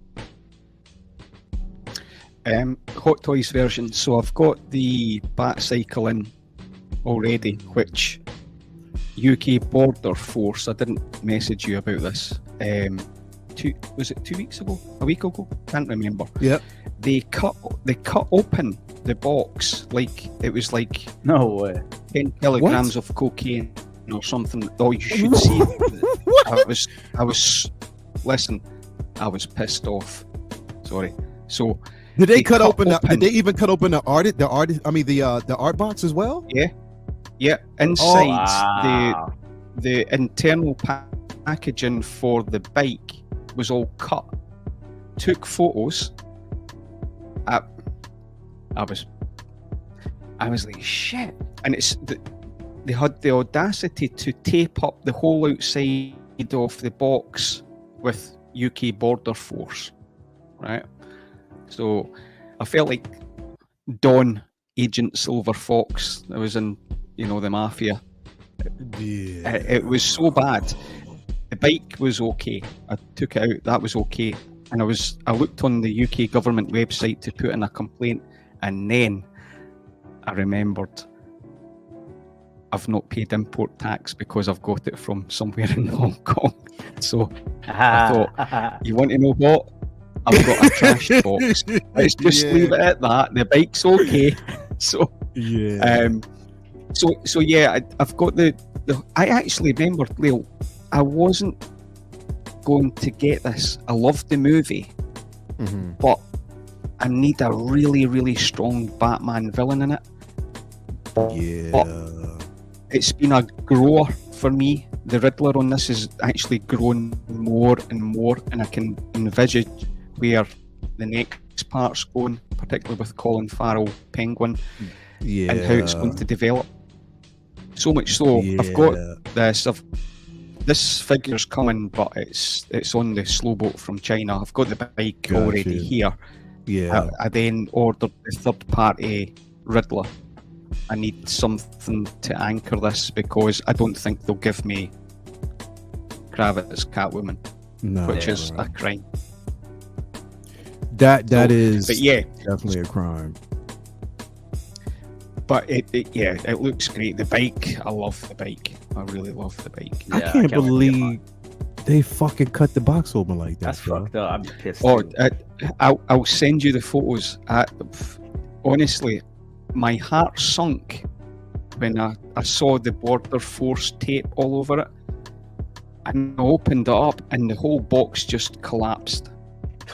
Hot Toys version. So I've got the Bat-Cycle in already, which UK Border Force. I didn't message you about this. Was it 2 weeks ago? A week ago? Can't remember. Yep. They cut open the box like it was like no way 10 kilograms of cocaine or something. Oh, you should see. I was listen. I was pissed off. Sorry. So did they cut open? Did they even cut open the art? I mean the art box as well. Yeah. Inside the internal packaging for the bike was all cut. Took photos. I was like, shit. And it's they had the audacity to tape up the whole outside of the box with UK Border Force, right? So I felt like Don, Agent Silver Fox, that was in, the Mafia. Yeah. It was so bad. The bike was okay. I took it out. That was okay. And I looked on the UK government website to put in a complaint, and then I remembered I've not paid import tax because I've got it from somewhere in Hong Kong. So I thought, you want to know what? I've got a trash box. Let's just leave it at that. The bike's okay. So yeah. So yeah, I've got the. I actually remembered, Leo, I wasn't going to get this. I loved the movie, but I need a really, really strong Batman villain in it. Yeah. But it's been a grower for me. The Riddler on this has actually grown more and more, and I can envisage where the next part's going, particularly with Colin Farrell, Penguin, and how it's going to develop. So much so, I've got this. This figure's coming, but it's on the slow boat from China. I've got the bike already here. Yeah. I then ordered the third-party Riddler. I need something to anchor this because I don't think they'll give me Kravitz Catwoman, which is a crime. That is, but yeah, definitely a crime. But it looks great. The bike, I love the bike. I really love the bike. I can't believe they fucking cut the box open like that. That's fucked up. I'm pissed. Oh, I'll send you the photos. Honestly, my heart sunk when I saw the Border Force tape all over it. And I opened it up and the whole box just collapsed.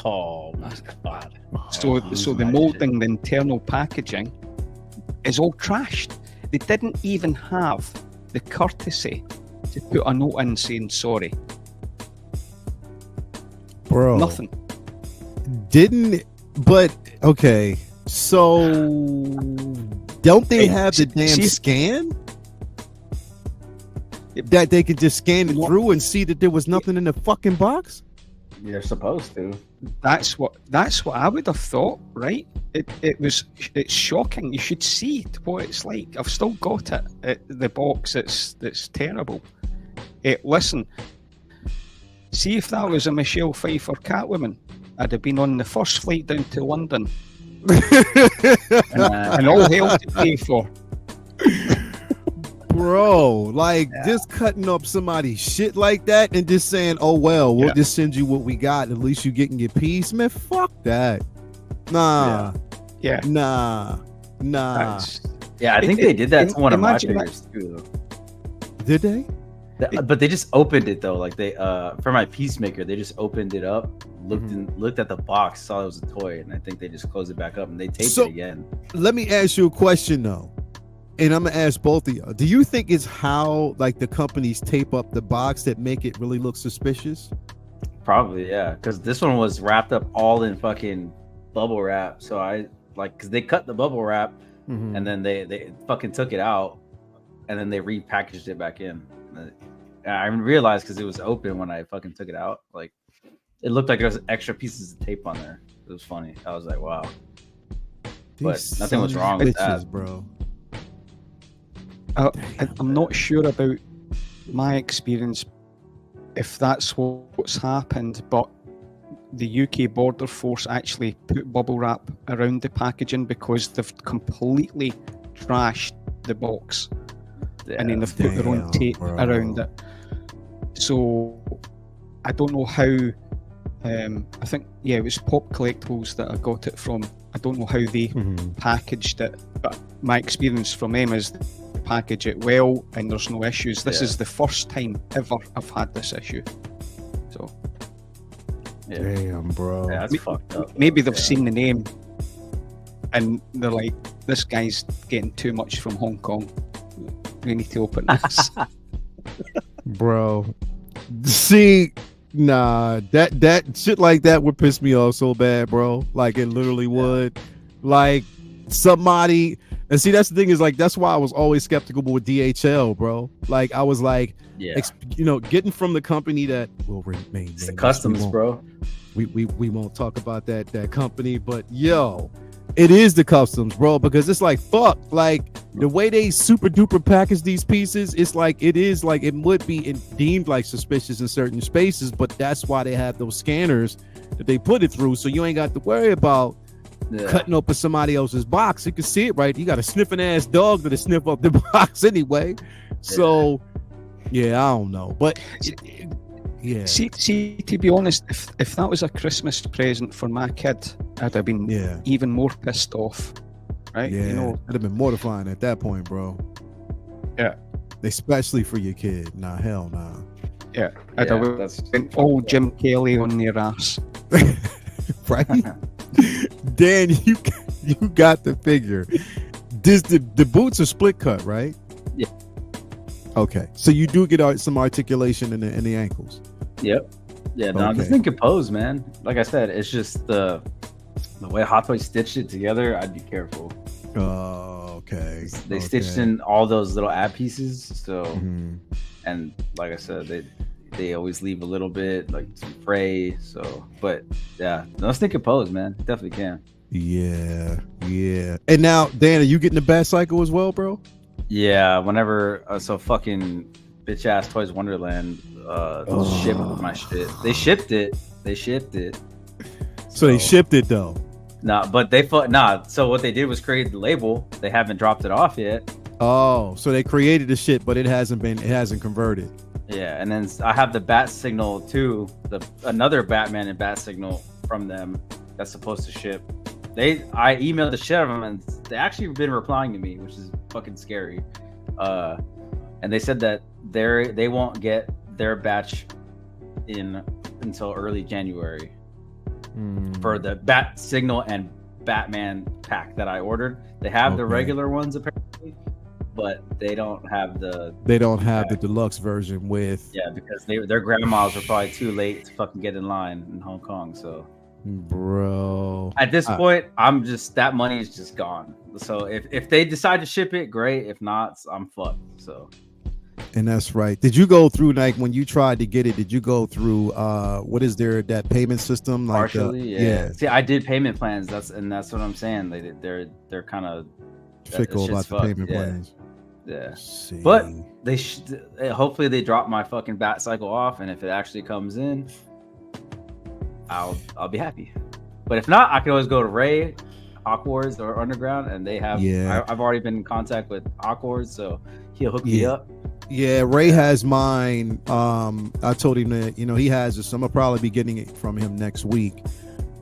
Oh my god. So the moulding, the internal packaging is all trashed. They didn't even have the courtesy to put a note in saying sorry. Bro. Nothing. But okay. So don't they have the damn scan? That they could just scan it through and see that there was nothing in the fucking box? You're supposed to. That's what I would have thought, right? It's shocking. You should see what it's like. I've still got it. The box. It's terrible. Listen, see if that was a Michelle Pfeiffer Catwoman, I'd have been on the first flight down to London, and all hell to pay for. Bro, just cutting up somebody's shit like that and just saying, "Oh well, we'll just send you what we got. At least you getting your piece." Man, fuck that. Nah. Yeah. Nah. I think they did that to one of my figures too. Did they? But they just opened it though. Like they for my Peacemaker, they just opened it up, looked at the box, saw it was a toy, and I think they just closed it back up and they taped it again. Let me ask you a question though. And I'm gonna ask both of y'all. Do you think it's how the companies tape up the box that make it really look suspicious? Probably, yeah. Because this one was wrapped up all in fucking bubble wrap. So because they cut the bubble wrap and then they fucking took it out and then they repackaged it back in. I realized because it was open when I fucking took it out. Like it looked like there was extra pieces of tape on there. It was funny. I was like, wow. But nothing was wrong with that, bro. I'm not sure about my experience if that's what's happened, but the UK Border Force actually put bubble wrap around the packaging because they've completely trashed the box, and then they've put their own tape around it. So I don't know how. I think it was Pop Collectibles that I got it from. I don't know how they packaged it, but my experience from them is they package it well and there's no issues. This is the first time ever I've had this issue. So damn, bro. Yeah, that's fucked up. Maybe they've seen the name and they're like, this guy's getting too much from Hong Kong. We need to open this. Bro. See, nah, that shit like that would piss me off so bad, bro. Like it literally would. Like somebody, And see, that's the thing is like that's why I was always skeptical with DHL, bro. Like I was like, Yeah, getting from the company that will remain. it's the customs, bro. We won't talk about that company, but yo, it is the customs, bro, because it's like fuck, like the way they super duper package these pieces, it's like it is like it would be deemed like suspicious in certain spaces, but that's why they have those scanners that they put it through, so you ain't got to worry about cutting open somebody else's box. You can see it, right? You got a sniffing ass dog that'll sniff up the box anyway. So yeah, I don't know, but yeah. See, to be honest, if that was a Christmas present for my kid, I'd have been even more pissed off. Right? Yeah, you know, it'd have been mortifying at that point, bro. Yeah. Especially for your kid. Nah, hell nah. Yeah. I'd have spent all Jim Kelly on their ass. Right? Dan, you got the figure. The boots are split cut, right? Yeah. Okay, so you do get some articulation in the ankles. Yep. Yeah, no, this thing can pose, man. Like I said, it's just the way Hot Toys stitched it together. I'd be careful. Oh, okay. They stitched in all those little ab pieces, so and like I said, they always leave a little bit like some fray. So, but yeah, this thing can pose, man. It definitely can. Yeah. And now, Dan, are you getting the Bat Cycle as well, bro? Yeah, whenever so fucking bitch ass Toys Wonderland shipped my shit. They shipped it. So they shipped it though. Nah, but so what they did was create the label. They haven't dropped it off yet. Oh, so they created the shit, but it hasn't converted. Yeah, and then I have the bat signal too, another Batman and bat signal from them that's supposed to ship. I emailed the shit out of them, and they actually been replying to me, which is fucking scary. And they said that they won't get their batch in until early January for the bat signal and Batman pack that I ordered. They have the regular ones apparently, but they don't have the deluxe version with because their grandmas were probably too late to fucking get in line in Hong Kong. So bro, at this point, I'm just that money is just gone. So if they decide to ship it, great. If not, I'm fucked. So. And that's right. Did you go through, like, when you tried to get it, did you go through what is that payment system? Like partially, yeah. See, I did payment plans. That's what I'm saying. They're kind of fickle about the payment plans. Yeah. But they hopefully they drop my fucking Bat Cycle off, and if it actually comes in, I'll be happy. But if not, I can always go to Ray, Hawkwards, or Underground, and they have. I've already been in contact with Hawkwards, so he'll hook me up. Yeah, Ray has mine. I told him that he has it, so I'm gonna probably be getting it from him next week.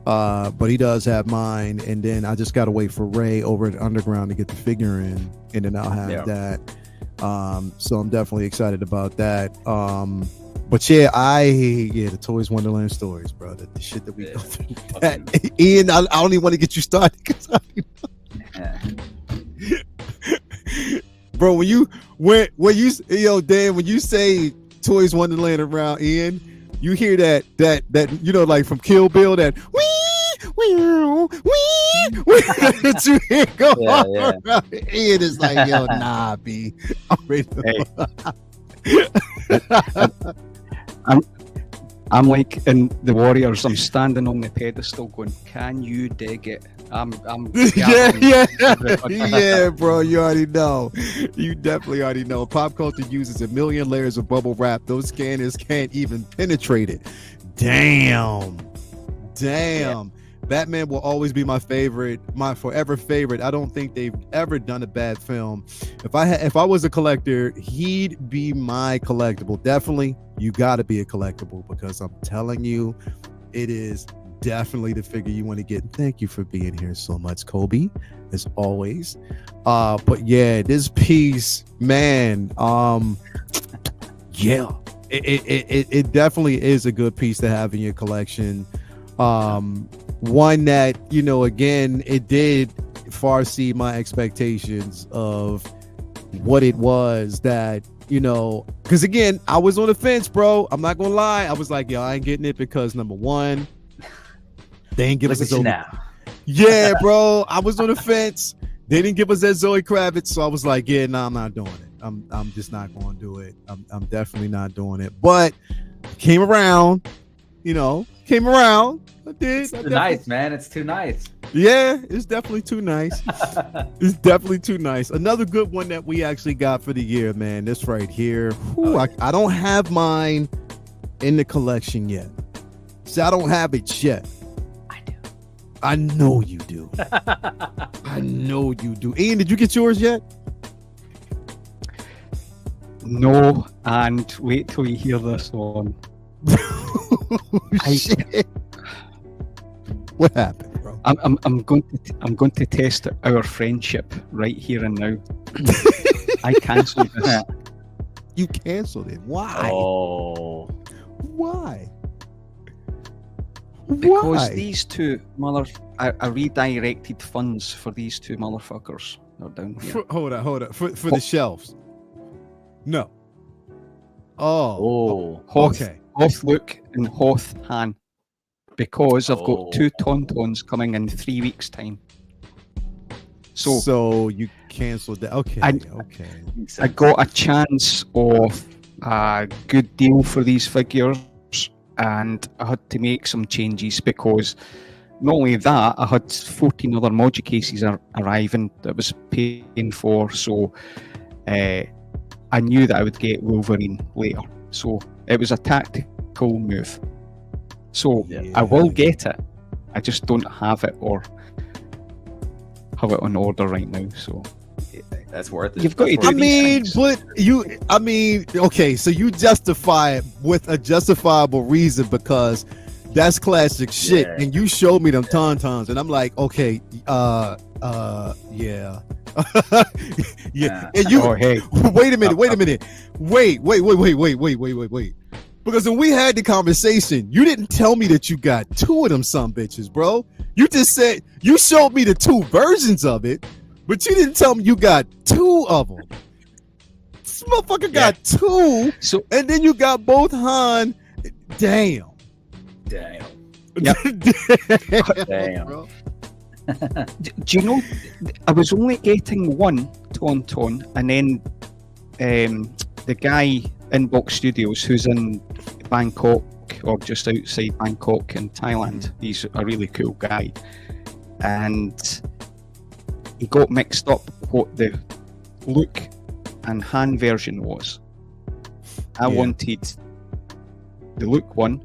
But he does have mine, and then I just gotta wait for Ray over at Underground to get the figure in, and then I'll have that. So I'm definitely excited about that. But the Toys Wonderland stories, bro. The shit that we go through. Ian, I don't even want to get you started because bro, Dan, when you say Toys Wonderland around Ian, you hear that like from Kill Bill, that that you hear go on around. Ian is like, yo, nah, B. I'm like in the Warriors. I'm standing on the pedestal, going, "Can you dig it?" I'm yeah, bro. You already know. You definitely already know. Pop culture uses a million layers of bubble wrap. Those scanners can't even penetrate it. Damn. Yeah. Batman will always be my favorite, my forever favorite. I don't think they've ever done a bad film. If I was a collector, he'd be my collectible. Definitely, you got to be a collectible, because I'm telling you, it is definitely the figure you want to get. Thank you for being here so much, Kobe, as always. But yeah, this piece, man, it definitely is a good piece to have in your collection. One that, again, it did far exceed my expectations of what it was that, because again, I was on the fence, bro. I'm not gonna lie. I was like, yo, I ain't getting it because number one, they ain't give us a now. Yeah, bro. I was on the fence. They didn't give us that Zoe Kravitz, so I was like, yeah, no, I'm not doing it. I'm just not going to do it. I'm definitely not doing it. But came around, came around. I did. It's too nice, man. It's too nice. Yeah, it's definitely too nice. It's definitely too nice. Another good one that we actually got for the year, man. This right here. Whew, I don't have mine in the collection yet. So I don't have it yet. I do. I know you do. I know you do. Ian, did you get yours yet? No, and wait till you hear this one. Shit. What happened, bro? I'm going to test our friendship right here and now. I cancelled this. You canceled it. Why? Oh. Why? Because Why? these two I redirected funds for these two motherfuckers. They're down here. Hold on. For the shelves. No. Oh. Hoth, Okay. Hoth Luke and Hoth Han. Because I've got two Tauntauns coming in 3 weeks' time. So you canceled that. Okay. Okay. I got a chance of a good deal for these figures, and I had to make some changes because not only that, I had 14 other module cases arriving that I was paying for, so I knew that I would get Wolverine later. So it was a tactical move. So I will get it. I just don't have it or have it on order right now. So that's worth it. You've got to do these things. Okay, so you justify it with a justifiable reason because that's classic shit. Yeah. And you showed me them tauntauns, and I'm like, okay, yeah. Yeah. And you wait a minute. Wait. Because when we had the conversation, you didn't tell me that you got two of them some bitches, bro. You just said you showed me the two versions of it, but you didn't tell me you got two of them. This motherfucker got two, and then you got both Han. Damn. Yep. Damn. Bro. Do you know, I was only getting one Tauntaun, and then the guy Inbox Studios, who's in Bangkok or just outside Bangkok in Thailand, he's a really cool guy, and he got mixed up what the Luke and Han version was. I wanted the Luke one,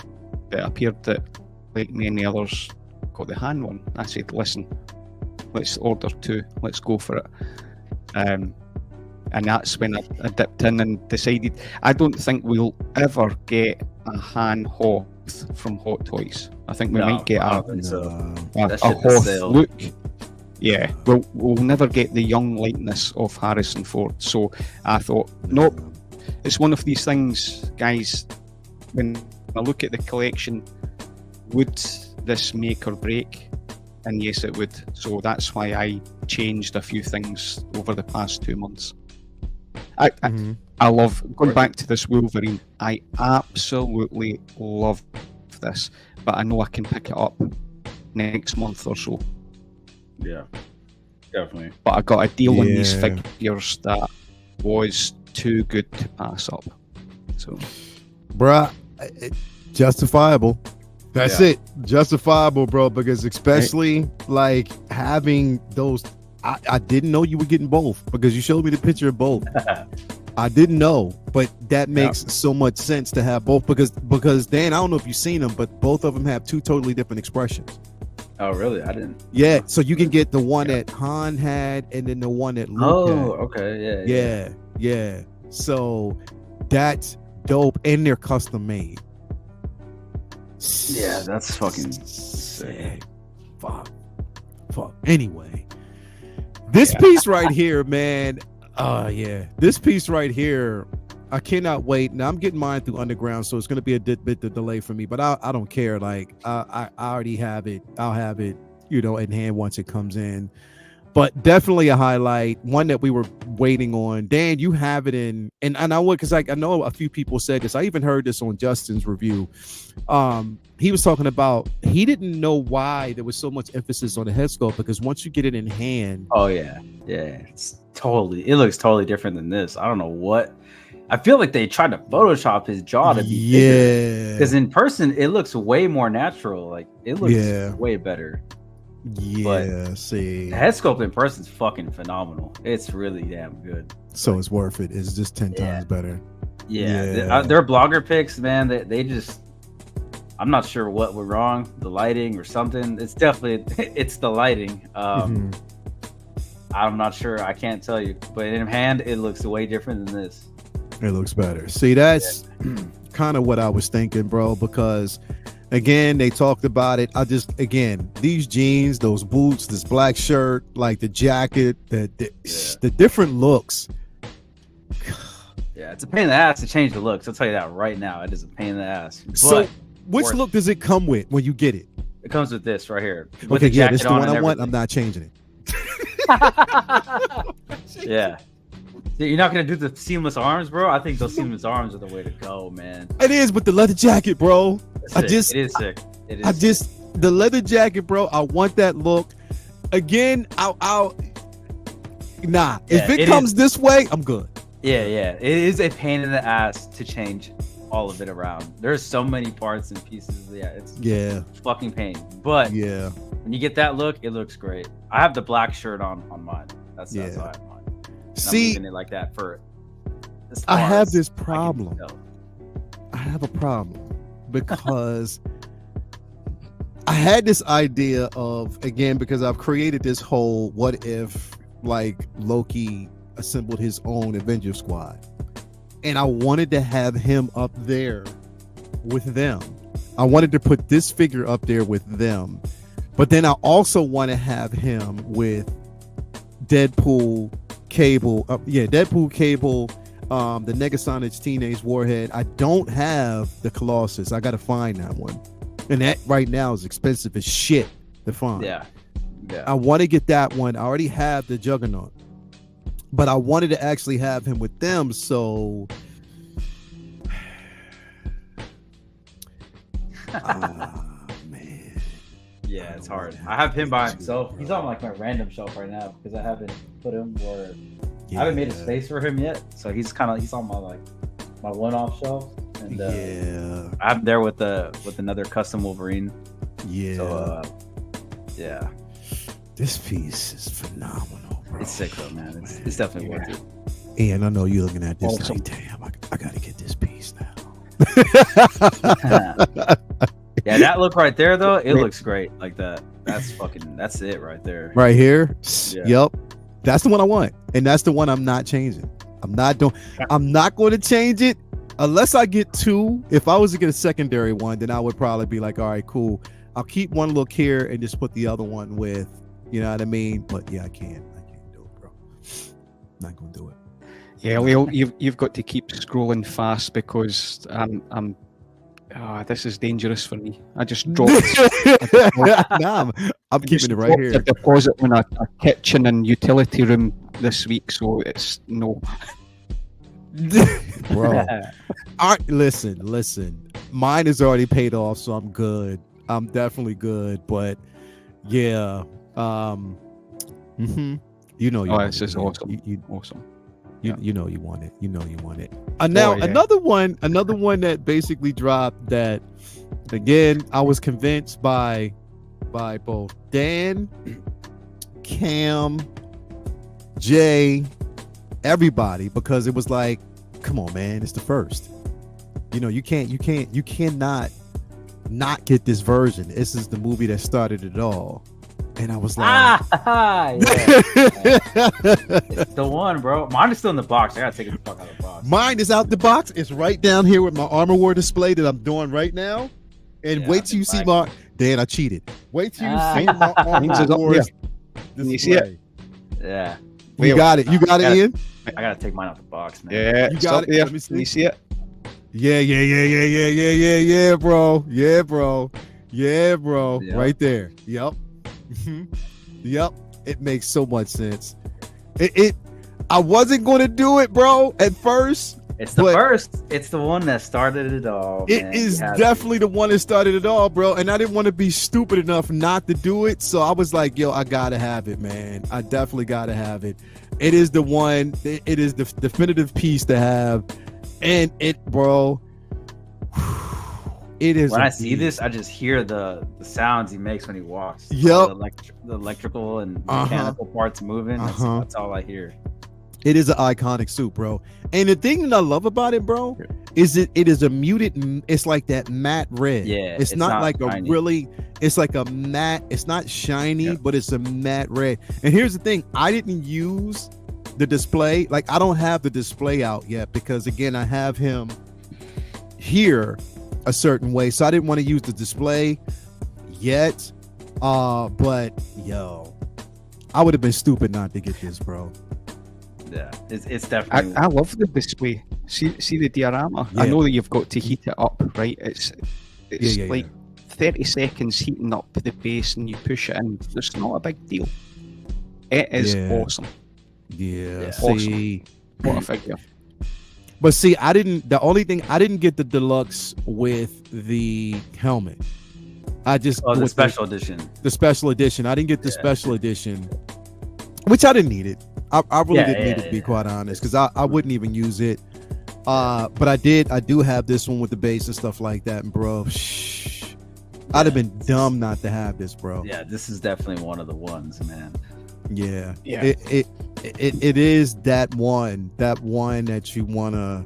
but it appeared that, like many others, got the Han one. I said, listen, let's order two, let's go for it. And that's when I dipped in and decided I don't think we'll ever get a Han Hoth from Hot Toys. I think we might get a Hoth Luke. Yeah, we'll never get the young likeness of Harrison Ford. So I thought, nope, it's one of these things, guys. When I look at the collection, would this make or break? And yes, it would. So that's why I changed a few things over the past 2 months. I love going back to this Wolverine. I absolutely love this, but I know I can pick it up next month or so. Yeah, definitely. But I got a deal on these figures that was too good to pass up. So, bruh, justifiable. That's it, justifiable, bro. Because especially like having those. I didn't know you were getting both because you showed me the picture of both. I didn't know, but that makes so much sense to have both because Dan, I don't know if you've seen them, but both of them have two totally different expressions. Oh, really? I didn't. Yeah, so you can get the one that Han had and then the one that Luke had. Okay. Yeah. So that's dope, and they're custom made. Yeah, that's fucking sick. Fuck. Anyway. This piece right here, man. This piece right here, I cannot wait. Now I'm getting mine through Underground, so it's gonna be a bit of delay for me, but I don't care. Like I already have it. I'll have it, in hand once it comes in. But definitely a highlight, one that we were waiting on. Dan, you have it in, and I would, because I know a few people said this. I even heard this on Justin's review. He was talking about he didn't know why there was so much emphasis on the head sculpt, because once you get it in hand, oh yeah, it looks totally different than this. I don't know what. I feel like they tried to Photoshop his jaw to be bigger, because in person it looks way more natural. Like it looks way better. Yeah, see, the head sculpt in person is fucking phenomenal. It's really damn good. So it's worth it. It's just 10 times better. Yeah. Their blogger picks, man. They just, I'm not sure what went wrong, the lighting or something. It's definitely it's the lighting. I'm not sure. I can't tell you, but in hand, it looks way different than this. It looks better. See, that's kind of what I was thinking, bro, because again, they talked about it. These jeans, those boots, this black shirt, like the jacket, the different looks. Yeah, it's a pain in the ass to change the looks. I'll tell you that right now. It is a pain in the ass. So, which look does it come with when you get it? It comes with this right here. Okay, yeah, this is the one I want. I'm not changing it. Yeah. You're not gonna do the seamless arms, bro? I think those seamless arms are the way to go, man. It is with the leather jacket, bro. It is sick. The leather jacket, bro. I want that look. Again, if it comes this way, I'm good. Yeah. It is a pain in the ass to change all of it around. There's so many parts and pieces. Yeah, it's fucking pain. But when you get that look, it looks great. I have the black shirt on mine. That's how I have mine. See, I'm it like that for. I have this problem. I have a problem because I had this idea of, again, because I've created this whole what if like Loki assembled his own Avenger squad, and I wanted to have him up there with them. I wanted to put this figure up there with them, but then I also want to have him with Deadpool, Cable, the Negasonic Teenage Warhead. I don't have the Colossus. I gotta find that one, and that right now is expensive as shit to find. Yeah. I want to get that one. I already have the Juggernaut, but I wanted to actually have him with them. So, man. Yeah, it's hard. I have him by himself. He's on like my random shelf right now because I haven't put him where I haven't made a space for him yet. So he's on my my one-off shelf. And I'm there with another custom Wolverine. Yeah. So this piece is phenomenal, bro. It's sick though, man. It's definitely worth it. And I know you're looking at this like, damn, I gotta get this piece now. Yeah, that look right there though, it looks great. Like that's it right there. Right here. Yeah. Yep. That's the one I want. And that's the one I'm not changing. I'm not going to change it unless I get two. If I was to get a secondary one, then I would probably be like, all right, cool. I'll keep one look here and just put the other one with, you know what I mean? But yeah, I can't do it, bro. Not gonna do it. Yeah, Leo, you've got to keep scrolling fast because this is dangerous for me. I just dropped. I'm keeping it right here. A deposit in a kitchen and utility room this week, so it's no. Bro, listen. Mine is already paid off, so I'm good. I'm definitely good. But yeah, you know, this is awesome. Awesome. You know you want it. Now another one that basically dropped that, again, I was convinced by both Dan, Cam, Jay, everybody, because it was like, come on, man, it's the first. You know, you cannot not get this version. This is the movie that started it all. And I was like, it's the one, bro. Mine is still in the box. I gotta take it the fuck out of the box. Mine is out the box. It's right down here with my Armor War display that I'm doing right now. And wait till you see my. Dan, I cheated. Wait till you see my Armor War display. You see it? Yeah. You got it. You got it, Ian? I gotta take mine out the box, man. Yeah. You got it. Let me see. You see it? Yeah, bro. Yeah, bro. Yep. Right there. Yep. Yep. It makes so much sense. I wasn't going to do it, bro, at first. It's the first. It's the one that started it all. It is definitely the one that started it all, bro. And I didn't want to be stupid enough not to do it. So I was like, yo, I got to have it, man. I definitely got to have it. It is the one. It is the definitive piece to have. And it, bro, it is. When I see this, I just hear the sounds he makes when he walks. Yep. The electrical and mechanical parts moving. That's all I hear. It is an iconic suit, bro. And the thing that I love about it, bro, is it is a muted. It's like that matte red. Yeah, it's not like shiny. a really. It's like a matte. It's not shiny, but it's a matte red. And here's the thing: I didn't use the display. Like I don't have the display out yet because again, I have him here a certain way, so I didn't want to use the display yet. But yo, I would have been stupid not to get this, bro. Yeah, it's definitely. I love the display. See the diorama. Yeah. I know that you've got to heat it up, right? It's like 30 seconds heating up the base, and you push it in. It's not a big deal. It is awesome. Yeah. Awesome. See, What a figure. but see, the only thing I didn't get the deluxe with the helmet. I just the with special edition. The special edition. I didn't get the special edition, which I didn't need it. I really didn't need it, to be quite honest, because I wouldn't even use it. But I do have this one with the base and stuff like that, and bro, I'd have been dumb not to have this, bro. Yeah, this is definitely one of the ones, man. Yeah. It is that one that you want to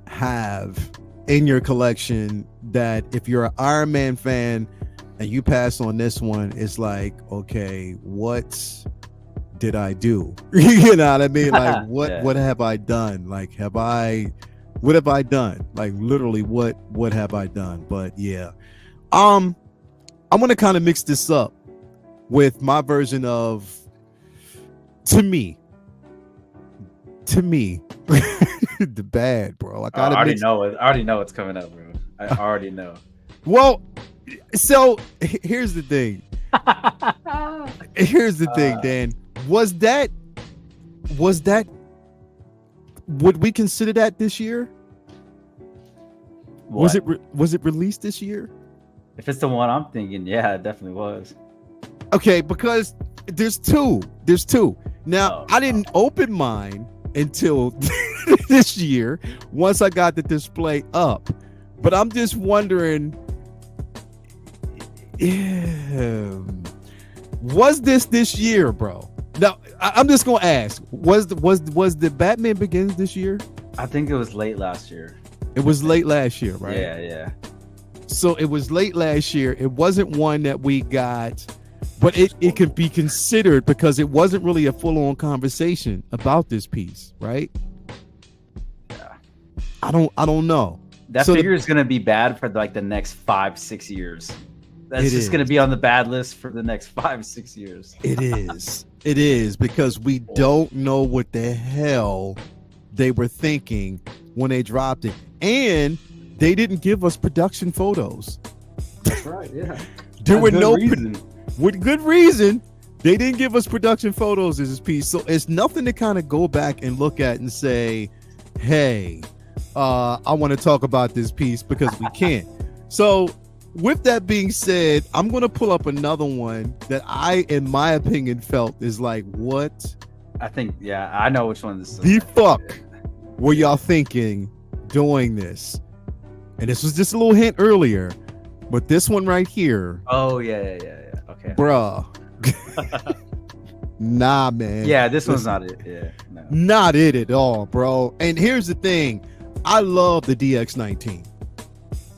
have in your collection, that if you're an Iron Man fan and you pass on this one, it's like, okay, what did I do? You know what I mean? Like what have I done? Like what have I done? Like literally what have I done? But yeah. I'm gonna kind of mix this up with my version of to me the bad, bro. I already know it. I already know what's coming up, bro. I already know. Well, so here's the thing. Dan. Was that would we consider that this year? What? Was it released this year? If it's the one I'm thinking, yeah, it definitely was. Okay, because there's two. Now, I didn't open mine until this year once I got the display up. But I'm just wondering, was this year, bro? Now, I'm just gonna ask: was the Batman Begins this year? I think it was late last year. It was late last year, right? Yeah. So it was late last year. It wasn't one that we got, but it could be considered because it wasn't really a full-on conversation about this piece, right? Yeah. I don't know. That figure is gonna be bad for like the next 5-6 years. That's just gonna be on the bad list for the next 5-6 years. It is because we don't know what the hell they were thinking when they dropped it, and they didn't give us production photos. That's right. Yeah. There were no with good reason. They didn't give us production photos of this piece, so it's nothing to kind of go back and look at and say, "Hey, I want to talk about this piece," because we can't. So, with that being said, I'm going to pull up another one that in my opinion, felt is like, what? I think, I know which one this is. The fuck were y'all thinking doing this? And this was just a little hint earlier, but this one right here. Oh, yeah. Okay. Bruh. Nah, man. Yeah, this one's not it. Yeah. No. Not it at all, bro. And here's the thing. I love the DX19.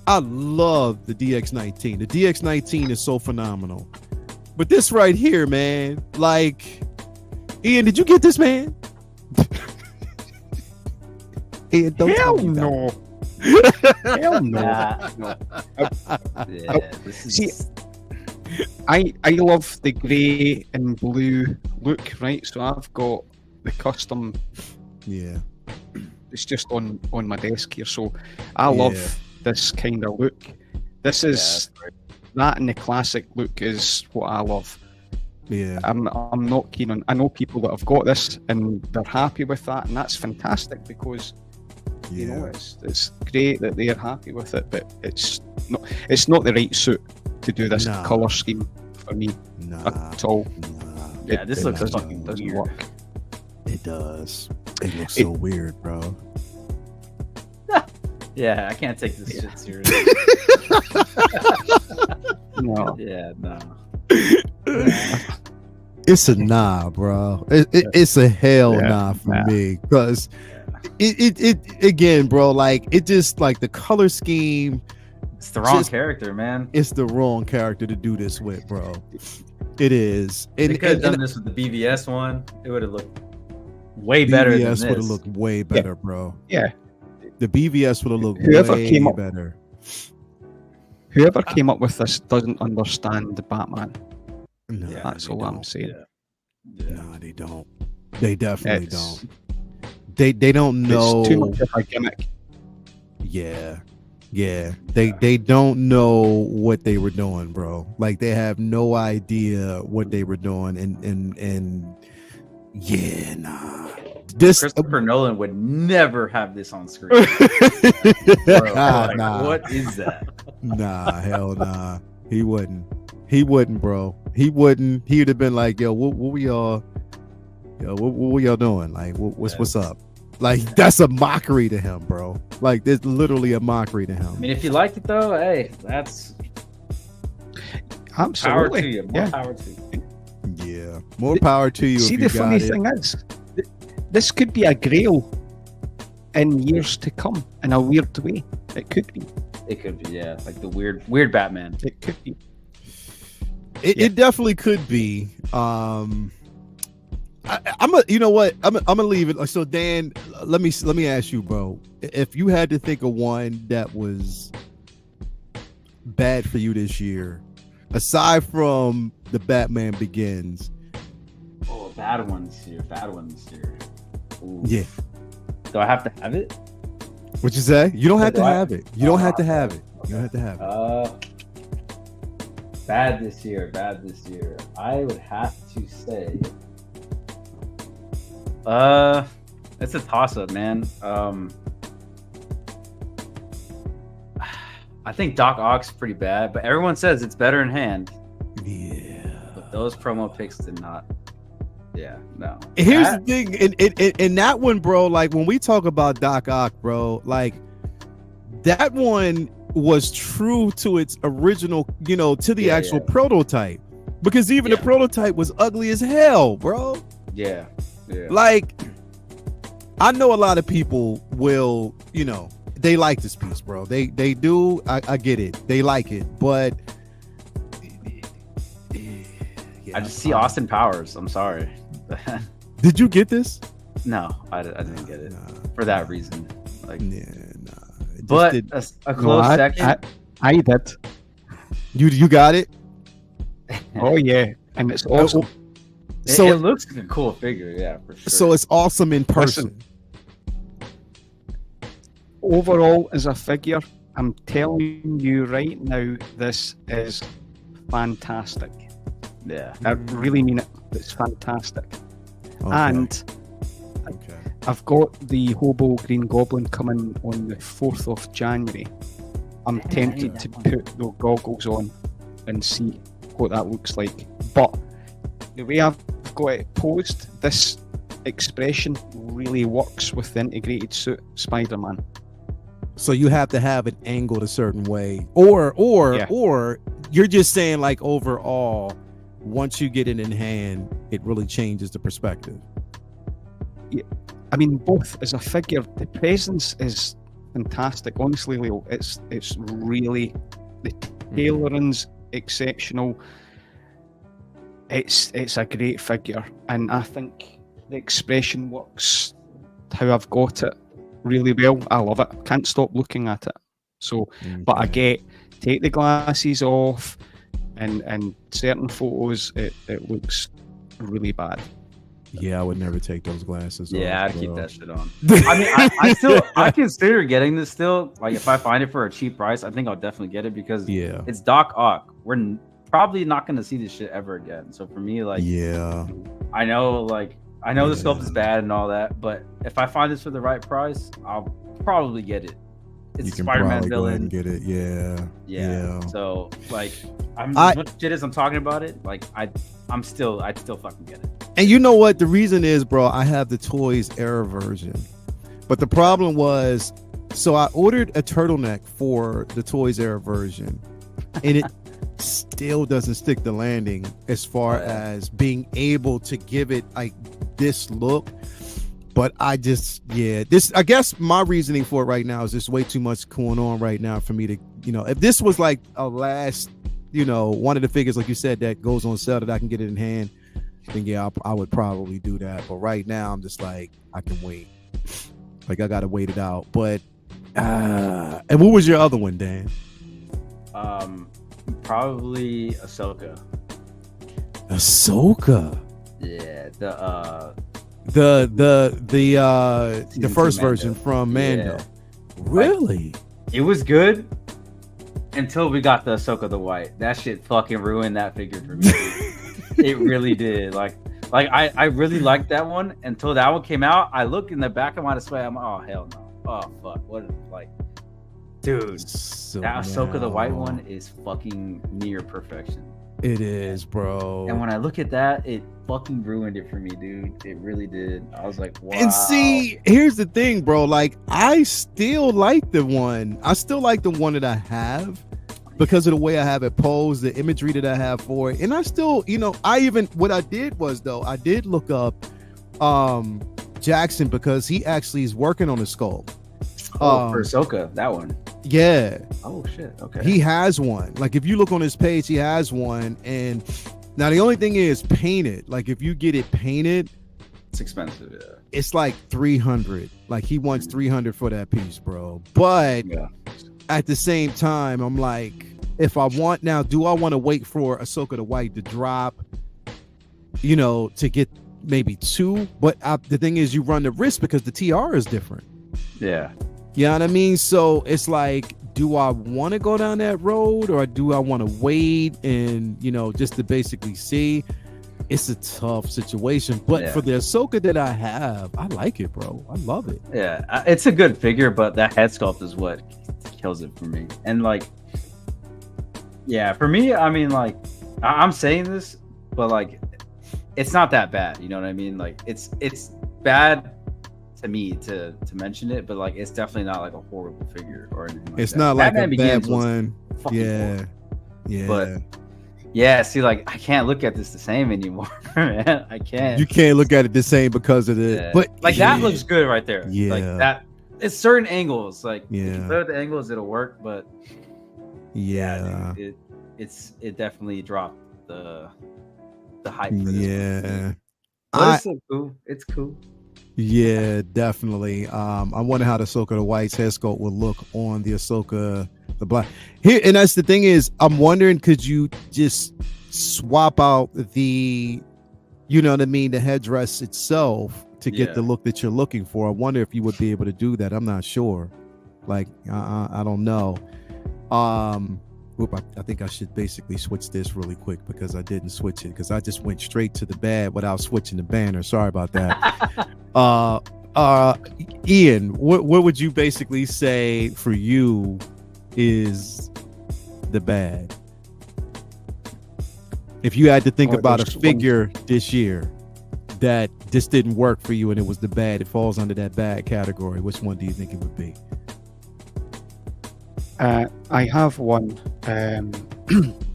I love the DX19. The DX19 is so phenomenal. But this right here, man, like, Ian, did you get this, man? Ian, don't tell me no. Hell no. See, I love the grey and blue look, right? So I've got the custom. Yeah. It's just on my desk here. So I love this kind of look. This is that, and the classic look is what I love. Yeah. I'm not keen on. I know people that have got this and they're happy with that, and that's fantastic because you know it's great that they're happy with it, but it's not the right suit to do this color scheme for me at all. Yeah, this looks fucking doesn't weird. work. It does. It looks so weird, bro. Yeah, I can't take this shit seriously. No. Yeah, no. It's a nah, bro. It's a hell nah for me because it again, bro. Like it just like the color scheme. It's the wrong character, man. It's the wrong character to do this with, bro. It is. They could have done this with the BVS one. It would have looked way better than this. BVS would have looked way better, bro. Yeah. The BVS would have looked way better. Whoever came up with this doesn't understand the Batman. No, that's all I'm saying. Yeah. No, they don't. They definitely don't. They don't know. It's too much of a gimmick. Yeah. They don't know what they were doing, bro. Like they have no idea what they were doing, and yeah, nah. This Christopher Nolan would never have this on screen. Bro, like, what is that? Nah, hell nah. He wouldn't, bro. He wouldn't. He'd have been like, yo, what were y'all doing? Like, what's up? Like, that's a mockery to him, bro. Like, there's literally a mockery to him. I mean, if you liked it though, hey, that's absolutely power to you. More power to you. Yeah, more power to you. See, the funny thing is, this could be a grail in years to come in a weird way. It could be. It could be, yeah. Like the weird Batman. It could be. It definitely could be. You know what? I'm gonna leave it. So Dan, let me ask you, bro. If you had to think of one that was bad for you this year, aside from the Batman Begins. Oh, bad ones here. Ooh. Yeah. Do I have to have it? What you say? You don't have to have it. You don't have to have it. You don't have to have it. Bad this year. I would have to say. It's a toss-up, man. I think Doc Ock's pretty bad, but everyone says it's better in hand. Yeah. But those promo pics did not. Yeah, no. Here's the thing, in that one, bro, like when we talk about Doc Ock, bro, like that one was true to its original, to the actual prototype. Because even the prototype was ugly as hell, bro. Yeah. Like, I know a lot of people will, they like this piece, bro. They do. I get it. They like it, but I just see Austin Powers. I'm sorry. Did you get this? No, I didn't get it for that reason. Like, but a close second. I did. You got it? Oh yeah, and it's awesome. So it looks like a cool figure, yeah, for sure. So it's awesome in person. Overall, as a figure, I'm telling you right now, this is fantastic. Yeah, I really mean it. It's fantastic. Okay. And I've got the Hobo Green Goblin coming on the 4th of January. I'm tempted to put the goggles on and see what that looks like. But the way I've got it posed, this expression really works with the integrated suit Spider-Man. So you have to have it angled a certain way, or you're just saying like overall, once you get it in hand, it really changes the perspective. Yeah, I mean both. As a figure, the presence is fantastic. Honestly, Leo, it's really, the tailoring's exceptional. It's a great figure, and I think the expression works how I've got it really well. I love it. Can't stop looking at it. So, but I take the glasses off, and certain photos it looks really bad. Yeah, I would never take those glasses off. Yeah, I'd keep that shit on. I mean, I consider getting this still. Like, if I find it for a cheap price, I think I'll definitely get it because it's Doc Ock. We're probably not gonna see this shit ever again. So for me, like, Yeah. I know the sculpt is bad and all that, but if I find this for the right price, I'll probably get it. It's You a can Spider-Man probably go ahead villain. and get it. Yeah. So like, as much shit as I'm talking about it, like I'd still fucking get it. And you know what? The reason is, bro, I have the Toys Era version. But the problem was, so I ordered a turtleneck for the Toys Era version, and it still doesn't stick the landing as far as being able to give it like this look. But I guess my reasoning for it right now is there's way too much going on right now for me to, if this was like a last, one of the figures, like you said, that goes on sale that I can get it in hand, then yeah, I would probably do that. But right now I'm just like, I can wait. Like I gotta wait it out. But and what was your other one, Dan? Probably Ahsoka. Yeah, the first version from Mando. Yeah. Really? It was good until we got the Ahsoka the White. That shit fucking ruined that figure for me. It really did. Like I really liked that one until that one came out. I looked in the back of my display. I'm like, oh hell no. Oh fuck. What like, dude? So that Ahsoka the White one is fucking near perfection. It is, bro. And when I look at that, it fucking ruined it for me, dude. It really did. I was like, wow. And see, here's the thing, bro. Like, I still like the one. I still like the one that I have because of the way I have it posed, the imagery that I have for it. And I still, what I did was, though, I did look up Jackson because he actually is working on a skull. For Ahsoka, that one. Yeah. Oh shit. Okay. He has one. Like if you look on his page, he has one. And now the only thing is painted. Like if you get it painted, it's expensive. Yeah. It's like 300. Like he wants 300 for that piece, bro. But at the same time, I'm like, if I want now, do I want to wait for Ahsoka the White to drop? To get maybe two. But the thing is, you run the risk because the TR is different. Yeah. You know what I mean? So it's like, do I want to go down that road or do I want to wait and, just to basically see? It's a tough situation. But for the Ahsoka that I have, I like it, bro. I love it. Yeah, it's a good figure, but that head sculpt is what kills it for me. And like, yeah, for me, I mean, like, I'm saying this, but like, it's not that bad. You know what I mean? Like, it's bad to me to mention it, but like it's definitely not like a horrible figure or anything like it's that. Not Batman like a bad one. Yeah. But yeah, see, like I can't look at this the same anymore, man. I can't. You can't look at it the same because of it. But like that looks good right there. Yeah. Like that. It's certain angles. Like if you Yeah. play with the angles, it'll work. But yeah, dude, it definitely dropped the hype for this. Yeah. But it's so cool. It's cool. Yeah, definitely. I wonder how the Ahsoka the White's head sculpt will look on the Ahsoka the Black. Here, and that's the thing is, I'm wondering, could you just swap out the, the headdress itself to get the look that you're looking for? I wonder if you would be able to do that. I'm not sure. Like, I don't know. I think I should basically switch this really quick because I didn't switch it because I just went straight to the bad without switching the banner. Sorry about that. Ian, what would you basically say for you is the bad? If you had to think about a figure this year that just didn't work for you and it was the bad, it falls under that bad category, which one do you think it would be? I have one, and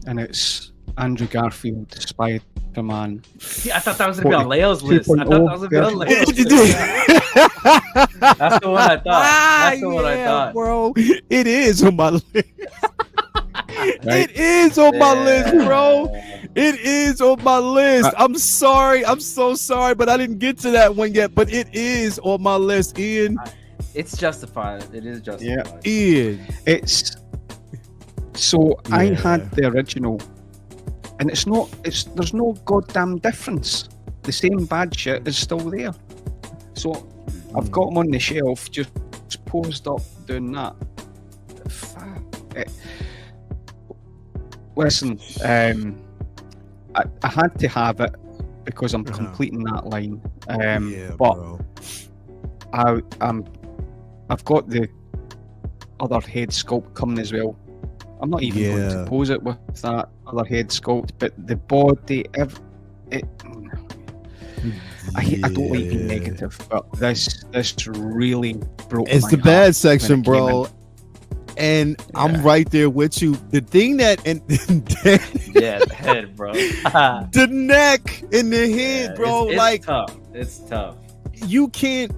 it's Andrew Garfield, Spider-Man. Yeah, I thought that was going to be on Leo's list. I thought that was going to be on Leo's list. That's the one I thought. That's the one I thought. Bro, it is on my list. It is on my list, bro. It is on my list. I'm sorry. I'm so sorry, but I didn't get to that one yet. But it is on my list, Ian. It's justified. It is justified. Yeah, Ian. It's so I had the original, and there's no goddamn difference. The same bad shit is still there. So I've got them on the shelf, just posed up doing that. listen, I had to have it because I'm Uh-huh. completing that line. Yeah, but bro. I've got the other head sculpt coming as well. I'm not even going to Yeah. pose it with that other head sculpt, but the body, I don't like being Yeah. negative, but this really broke It's my the heart bad when section, it came bro. And I'm Yeah. right there with you. The thing that and Yeah, the head, bro. the neck and the head, Yeah, bro. it's like tough. It's tough. you can't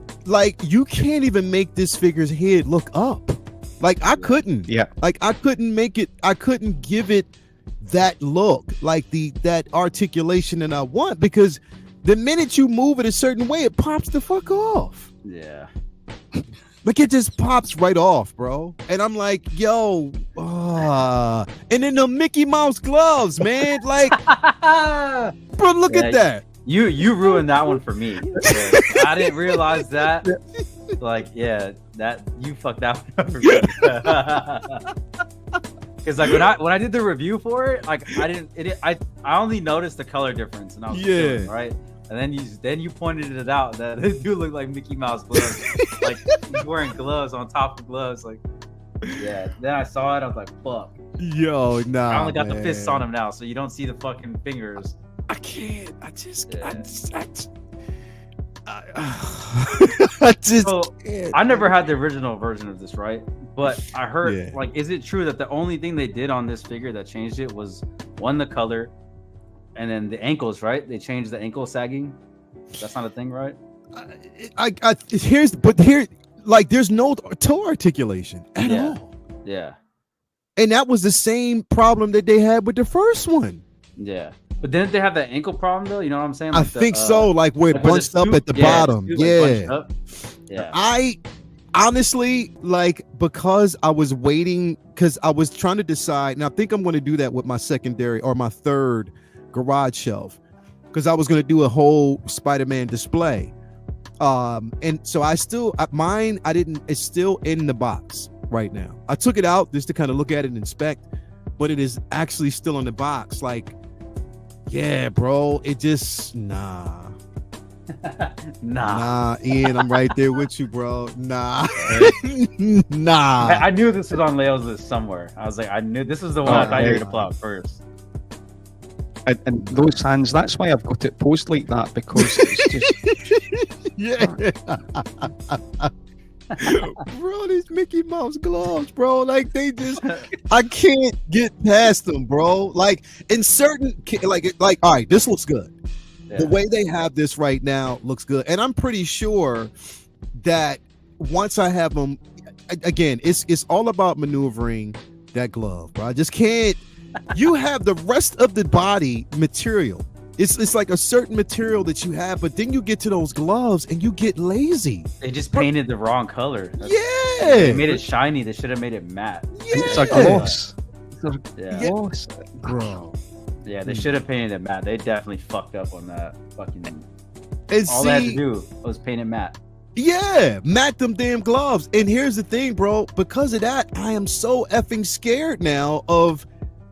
even make this figure's head look up. Like I couldn't. Yeah. Like I couldn't make it. I couldn't give it that look, like that articulation that I want, because the minute you move it a certain way, it pops the fuck off. Yeah. Like it just pops right off, bro. And I'm like, yo, and then the Mickey Mouse gloves, man. Like, bro, look Yeah, at that. You ruined that one for me. Yeah, I didn't realize that. Like, yeah, that you fucked that one up for me. Because like when I did the review for it, like I only noticed the color difference, and I was chilling, right. And then you pointed it out that it do look like Mickey Mouse gloves, like he's wearing gloves on top of gloves, like yeah. Then I saw it, I was like, fuck. Yo, nah. I only got the man. fists on him now, so you don't see the fucking fingers. I can't. I just can't. So, I never had the original version of this, right? But I heard, like, is it true that the only thing they did on this figure that changed it was one, the color, and then the ankles, right? They changed the ankle sagging. That's not a thing, right? There's no toe articulation at all. Yeah. And that was the same problem that they had with the first one. Yeah. But didn't they have that ankle problem though? You know what I'm saying? Like I think so, like where it bunched up at the bottom. Yeah. I honestly, like, because I was waiting, because I was trying to decide, and I think I'm going to do that with my secondary or my third garage shelf, because I was going to do a whole Spider-Man display. And so it's still in the box right now. I took it out just to kind of look at it and inspect, but it is actually still in the box. Like, yeah, bro, it just nah, Ian, I'm right there with you, bro. Nah. I knew this was on Leo's list somewhere. I was like, I knew this was the one I thought you were gonna pull out first. And those hands, that's why I've got it posed like that, because it's just bro, these Mickey Mouse gloves, bro, like they just, I can't get past them, bro. Like in certain, like all right, this looks good. Yeah. The way they have this right now looks good, and I'm pretty sure that once I have them, again, it's all about maneuvering that glove, bro. I just can't. You have the rest of the body material. It's like a certain material that you have, but then you get to those gloves and you get lazy. They just painted the wrong color. They made it shiny. They should have made it matte. It's a gloss. Gloss, bro. Yeah, they should have painted it matte. They definitely fucked up on that fucking. And all they had to do was paint it matte. Yeah, matte them damn gloves. And here's the thing, bro. Because of that, I am so effing scared now of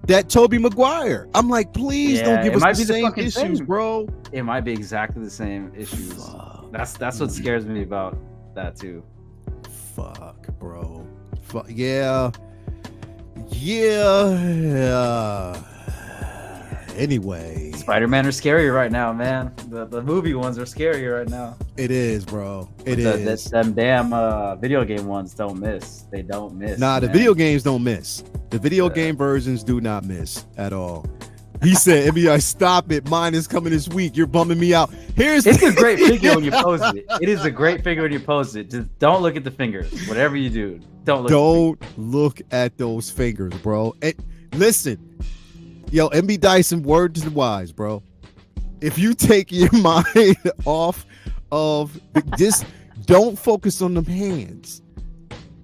that Tobey Maguire. I'm like, please don't give us the same issues, bro. It might be exactly the same issues. That's what scares me about that too. Fuck, bro. Fuck, yeah. Anyway, Spider-Man are scary right now, man. The movie ones are scary right now. It is, bro. It is. Them damn video game ones don't miss. They don't miss. Nah, the video games don't miss. The video game versions do not miss at all. He said, "NBA, stop it. Mine is coming this week. You're bumming me out." It's a great figure when you pose it. It is a great figure when you pose it. Just don't look at the fingers. Whatever you do, don't look at those fingers, bro. And listen, yo, MB Dyson, word to the wise, bro. If you take your mind off of just don't focus on them hands.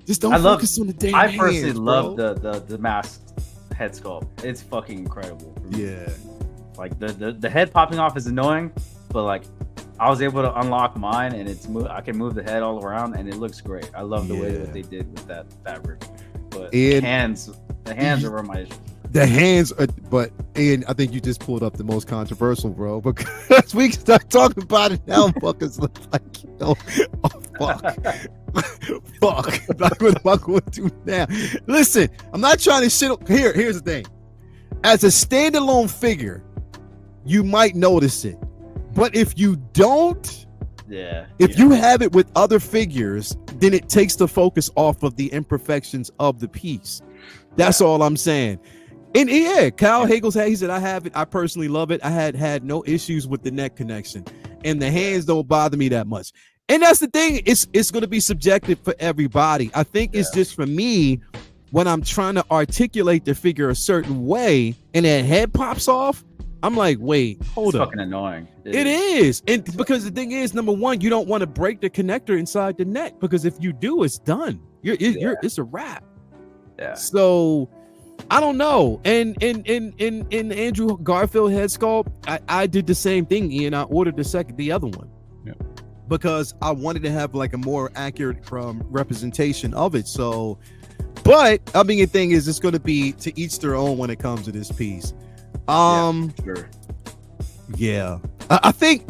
Just don't focus on the damn hands. I personally love the masked head sculpt. It's fucking incredible. Yeah. Like the head popping off is annoying, but like I was able to unlock mine and I can move the head all around and it looks great. I love the way that they did with that fabric. But the hands are where my issue. The hands are, but and I think you just pulled up the most controversial, bro. Because we can start talking about it now, fuckers look like, you know, oh, fuck. Fuck. What am I going to do now? Listen, I'm not trying to shit. Here's the thing. As a standalone figure, you might notice it. But if you don't, if you have it with other figures, then it takes the focus off of the imperfections of the piece. That's all I'm saying. And yeah, Kyle Hagel's he said, I have it. I personally love it. I had no issues with the neck connection, and the hands don't bother me that much. And that's the thing. It's going to be subjective for everybody. I think it's just for me when I'm trying to articulate the figure a certain way, and that head pops off. I'm like, wait, hold up. Fucking annoying. It is. And because the thing is, number one, you don't want to break the connector inside the neck, because if you do, it's done. It's a wrap. Yeah. So I don't know. And in Andrew Garfield head sculpt, I did the same thing, Ian. I ordered the other one. Yeah. Because I wanted to have like a more accurate representation of it. So, but I mean, the thing is, it's going to be to each their own when it comes to this piece. Sure. Yeah, I think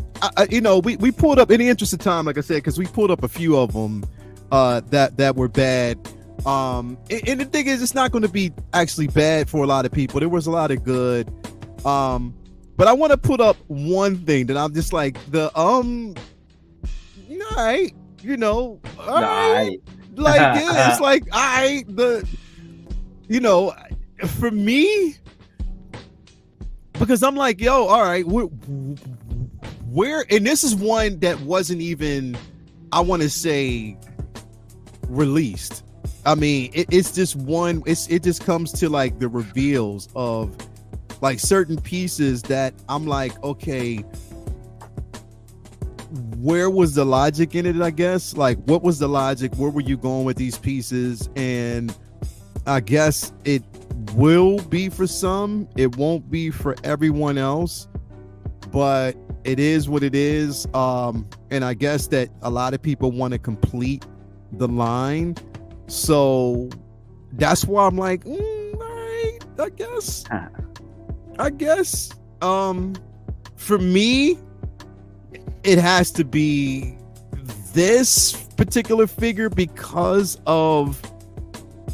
you know, we pulled up, in the interest of time, like I said, because we pulled up a few of them that were bad. And the thing is, it's not going to be actually bad for a lot of people. There was a lot of good. But I want to put up one thing that I'm just like all right, you know, all right. Like yeah, it's like you know, for me, because I'm like, yo, all right, where, and this is one that wasn't even, I want to say, released. I mean, it's just one. It just comes to like the reveals of like certain pieces that I'm like, okay, where was the logic in it? I guess, like, what was the logic? Where were you going with these pieces? And I guess it will be for some. It won't be for everyone else, but it is what it is. And I guess that a lot of people want to complete the line. So that's why I'm like, all right, I guess. For me, it has to be this particular figure because of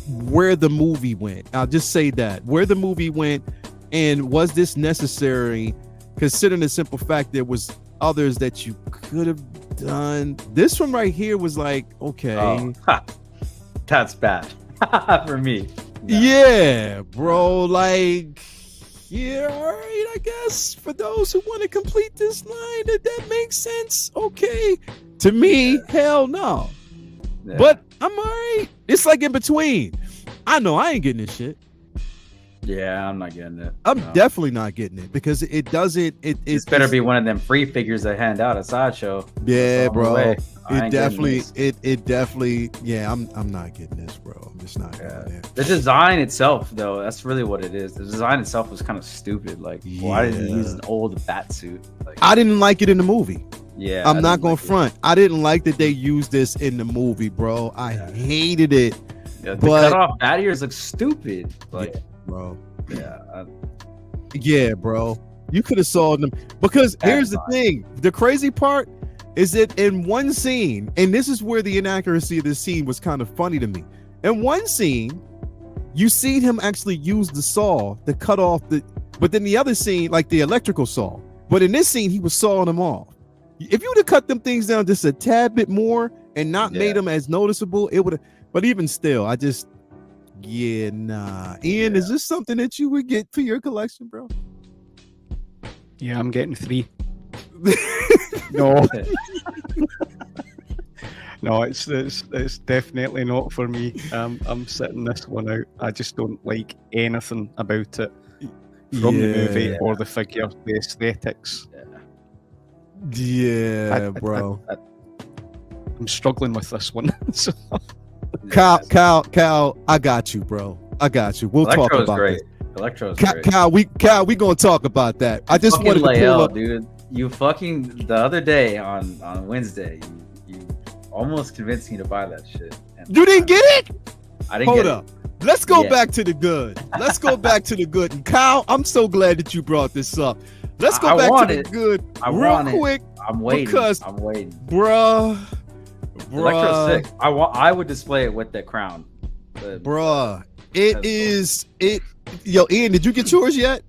where the movie went. I'll just say that, where the movie went, and was this necessary, considering the simple fact there was others that you could have done. This one right here was like, okay, that's bad for me. No. Yeah, bro, like, yeah, all right, I guess for those who want to complete this line, that makes sense. Okay, to me, hell no. Yeah. But I'm all right. It's like in between. I know I ain't getting this shit. Yeah, I'm not getting it. I'm definitely not getting it, because it doesn't. It's better be one of them free figures they hand out at Sideshow. Yeah, bro. It definitely. Yeah, I'm not getting this, bro. I'm just not getting it. The design itself, though, that's really what it is. The design itself was kind of stupid. Like, why did he use an old bat suit? Like, I didn't like it in the movie. Yeah, I'm not going to front. I didn't like that they used this in the movie, bro. I hated it. Yeah, the cut off bat ears look stupid. Like, bro. Yeah, bro. You could have saw them, because here's the thing. The crazy part is that in one scene, and this is where the inaccuracy of this scene was kind of funny to me. In one scene, you see him actually use the saw to cut off but then the other scene, like the electrical saw. But in this scene, he was sawing them off. If you would have cut them things down just a tad bit more and not made them as noticeable, it would have. But even still, I just, Ian, is this something that you would get for your collection, bro? Yeah, I'm getting 3. No. No, it's definitely not for me. I'm sitting this one out. I just don't like anything about it from the movie or the figure, the aesthetics. Yeah, bro. I'm struggling with this one. So. Cal, I got you, bro. I got you. We'll talk about it. Electro's great. Cal, we gonna talk about that. I just wanted to pull up, dude. You fucking, the other day on Wednesday, you almost convinced me to buy that shit. You didn't get it? I didn't get it. let's go Yeah. back to the good. Let's go back to the good. And Kyle, I'm so glad that you brought this up. Let's go I back want to the it. good I real want it. quick, I'm waiting. because- I'm waiting. bruh. Electro's sick. I would display it with the crown. Bruh. It That's is it. Yo, Ian, did you get yours yet?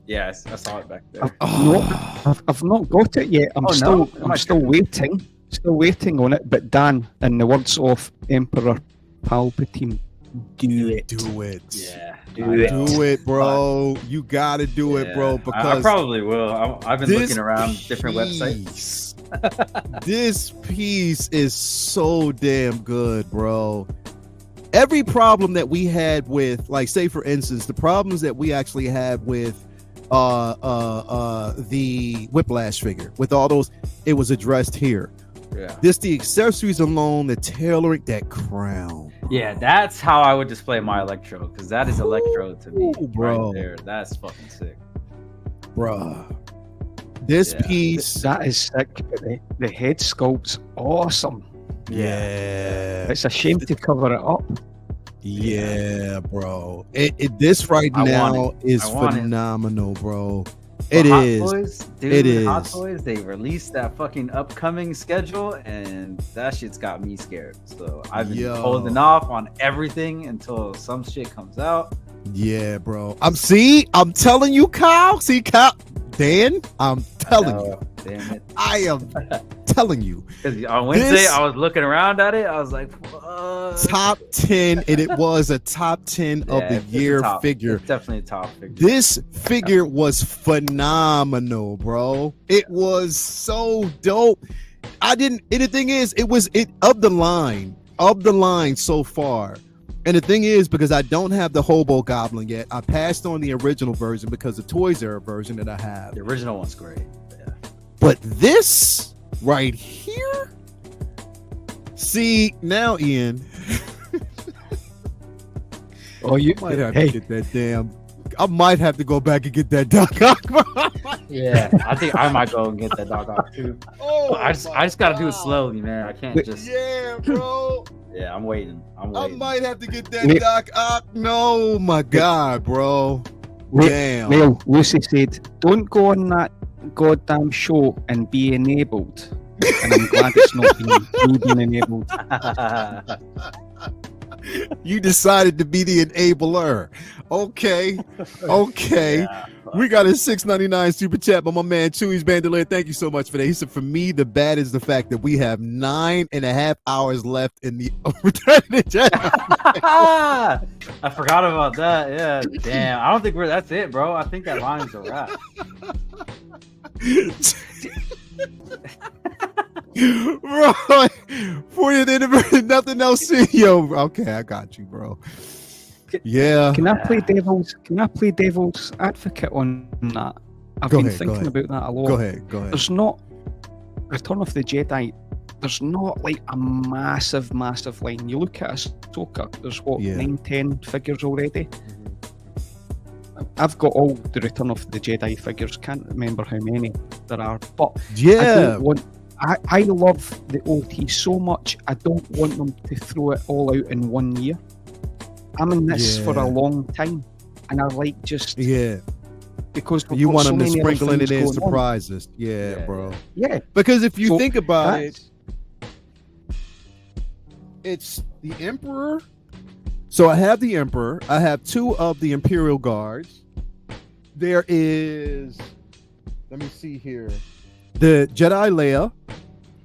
Yes, I saw it back there. I've not got it yet. I'm Oh, still no? I'm still waiting. Still waiting on it. But Dan, in the words of Emperor Palpatine, do it. Do it. Yeah, Do it. Do it, bro. You gotta do it, bro. I Because probably will. I've been this looking around different websites. piece- this piece is so damn good, bro. Every problem that we had with, like, say for instance, the problems that we actually had with the Whiplash figure, with all those, it was addressed here. Yeah, The accessories alone, the tailoring, that crown. yeah, that's how I would display my Electro, because that is Electro to me, Ooh, bro. right there. That's fucking sick. Bruh. This Yeah. piece, That is sick. But the head sculpt's awesome. yeah. It's a shame to cover it up. Yeah, bro. This right I now want is I want it. phenomenal, bro. For It Hot is. Toys, dude, It Hot is. Toys, they released that fucking upcoming schedule, and that shit's got me scared. So I've been Yo. holding off on everything until some shit comes out. Yeah, bro. I'm telling you, Kyle. See, Kyle, Dan, I'm telling you. Damn it. I am telling you. Because on Wednesday, This- I was looking around at it. I was like, Top 10, and it was a top 10 of Yeah, the it's a year top- figure. It's definitely a top figure. This figure was phenomenal, bro. It was so dope. And the thing is, it was of the line so far. And the thing is, because I don't have the Hobo Goblin yet, I passed on the original version because the Toys R Us version that I have. The original one's great. Yeah. But this right here, see now, Ian, Oh, you might have hey, to get that damn. I might have to go back and get that Doc Ock. Yeah, I think I might go and get that dog off too. Oh, I just gotta do it slowly, man. I can't just. Yeah, bro. Yeah, I'm waiting. I'm I waiting. might have to get that Wait. Doc Ock. No, my God, bro. wait, Damn. Well, Lucy said, "Don't go on that goddamn show and be enabled." And I'm glad it's not being enabled. You decided to be the enabler. Okay. Okay. Yeah. We got a $6.99 super chat by my man Chewy's Bandolier. Thank you so much for that. He said, for me, the bad is the fact that we have 9.5 hours left in the Return of the Jedi. I forgot about that. Yeah, damn. I don't think that's it, bro. I think that line's a wrap. Bro, 40th anniversary, nothing else. Yo, okay, I got you, bro. Yeah. Can I play devil's advocate on that? I've Go been ahead, go thinking ahead. about that a lot. Go ahead. There's not Return of the Jedi. There's not like a massive line. You look at Ahsoka. There's what, Yeah. 9-10 figures already. I've got all the Return of the Jedi figures. Can't remember how many there are, but I Yeah. don't want. I love the OT so much. I don't want them to throw it all out in 1 year. I'm in this for Yeah. a long time, and I like just Yeah. because we've You got want so them to many other sprinkle it things in going on. surprises. Yeah, Yeah. bro. Yeah, Because if you So think about it, that's- it's the Emperor. So I have the Emperor. I have 2 of the Imperial Guards. There is, let me see here, the Jedi Leia.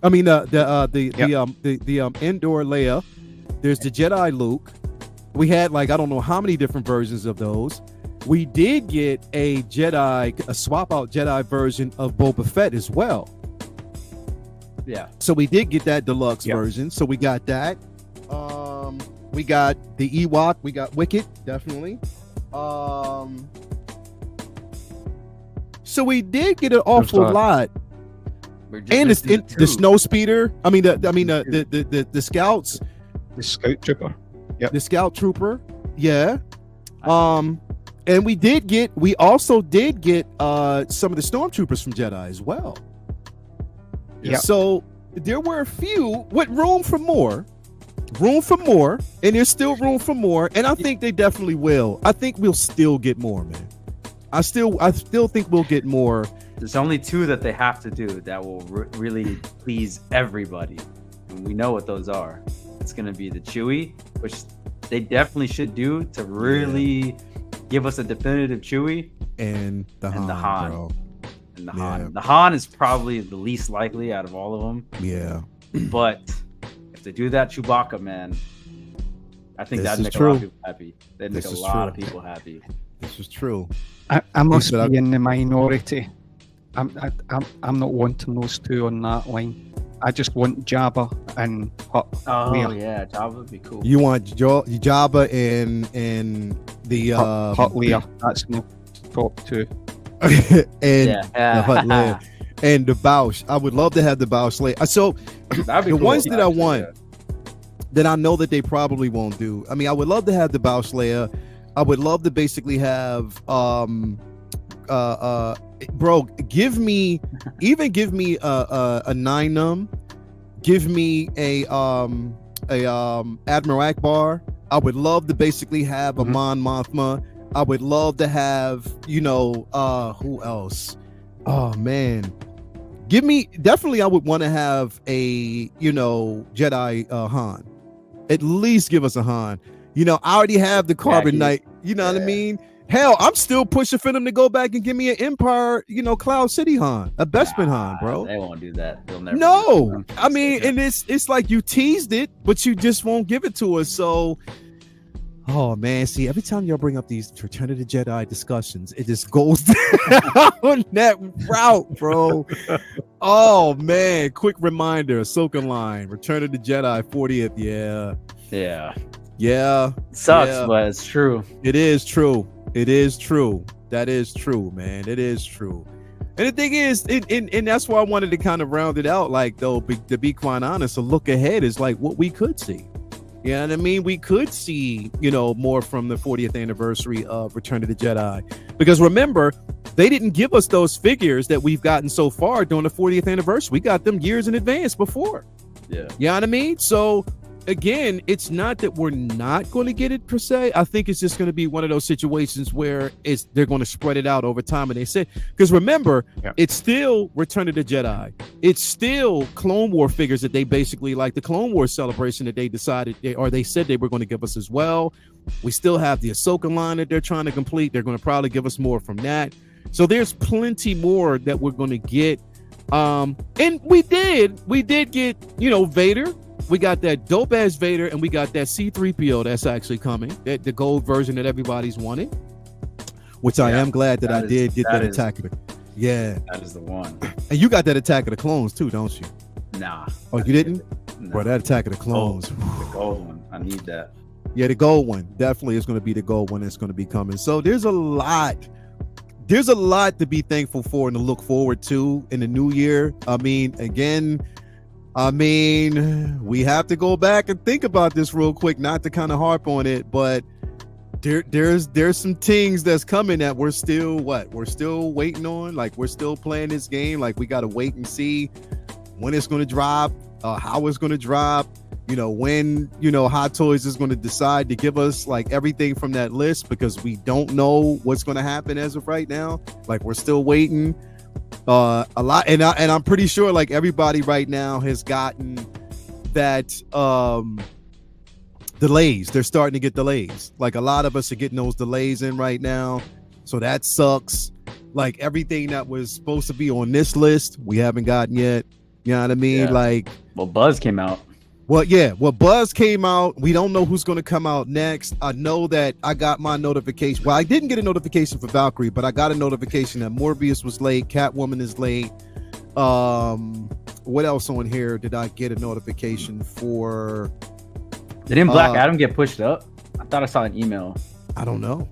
I mean the Endor Leia. There's the Jedi Luke. We had like I don't know how many different versions of those. We did get a swap out Jedi version of Boba Fett as well. Yeah. So we did get that deluxe Yep. version. So we got that. We got the Ewok. We got Wicket, definitely. So we did get an awful that. lot. We're just And missing the two. snow speeder. I mean the scouts, the Scout Trooper. the scout trooper. Yeah. And we also did get some of the stormtroopers from Jedi as well. Yep. So there were a few with room for more. room for more, and there's still room for more, and I think they definitely will. I think we'll still get more, man. I still think we'll get more. There's only two that they have to do that will really please everybody, and we know what those are. It's gonna be the Chewie, which they definitely should do to really give us a definitive Chewie, and the Han, bro. And the Han. The Han is probably the least likely out of all of them. Yeah, but if they do that Chewbacca, man, I think that'd make a lot of people happy. That'd make a lot of people happy. This is true. I must be in the minority. I'm not wanting those two on that line. I just want Jabba and Hut. Oh yeah, Jabba would be cool. You want Jabba and the Hut Leia. That's my top two. And the Hut Leia and the Bausch. I would love to have the Bausch Leia. So the cool. Ones that I want that I know that they probably won't do. I mean, I would love to have the Bausch Leia. I would love to basically have bro, give me a Nine-Num, give me a Admiral Akbar. I would love to basically have a Mon Mothma. I would love to have, who else? Oh man. I would want to have a, Jedi Han. At least give us a Han. I already have the Carbon Knight, what I mean? Hell, I'm still pushing for them to go back and give me an Empire, Cloud City Han, a Bespin Han, bro. They won't do that. They'll never. No, I mean, and it's like you teased it, but you just won't give it to us. So, oh man, see, every time y'all bring up these Return of the Jedi discussions, it just goes down that route, bro. Oh man, quick reminder: Ahsoka line, Return of the Jedi 40th. Yeah. Sucks, but it's true. It is true. That is true, man. It is true. And the thing is, and that's why I wanted to kind of round it out, like, though, to be quite honest, a look ahead is like what we could see. You know what I mean? We could see, more from the 40th anniversary of Return of the Jedi. Because remember, they didn't give us those figures that we've gotten so far during the 40th anniversary. We got them years in advance before. Yeah. You know what I mean? So, again, it's not that we're not going to get it per se. I think it's just going to be one of those situations where they're going to spread it out over time. And they said, because remember, it's still Return of the Jedi. It's still Clone War figures that they basically, like the Clone War celebration that they decided, they said they were going to give us as well. We still have the Ahsoka line that they're trying to complete. They're going to probably give us more from that. So there's plenty more that we're going to get. And we did get, Vader. We got that dope ass Vader, and we got that C-3PO that's actually coming, the gold version that everybody's wanted, which I am glad that I did get that Attack of the. Yeah, that is the one. And you got that Attack of the Clones too, don't you? Nah. Oh, you didn't? No. Bro, that Attack of the Clones. The gold one. I need that. Yeah, the gold one definitely is going to be the gold one that's going to be coming. So there's a lot to be thankful for and to look forward to in the new year. I mean, we have to go back and think about this real quick, not to kind of harp on it, but there's some things that's coming that we're still waiting on. Like, we're still playing this game. Like, we got to wait and see when it's going to drop, how it's going to drop, when, Hot Toys is going to decide to give us like everything from that list, because we don't know what's going to happen as of right now. Like, we're still waiting. A lot, and I'm pretty sure like everybody right now has gotten that delays. They're starting to get delays. Like, a lot of us are getting those delays in right now, so that sucks. Like, everything that was supposed to be on this list, we haven't gotten yet. You know what I mean? Yeah. Like, well, Buzz came out. Buzz came out. We don't know who's going to come out next. I know that I got my notification. Well, I didn't get a notification for Valkyrie, but I got a notification that Morbius was late. Catwoman is late. What else on here did I get a notification for? Didn't Black Adam get pushed up? I thought I saw an email. I don't know.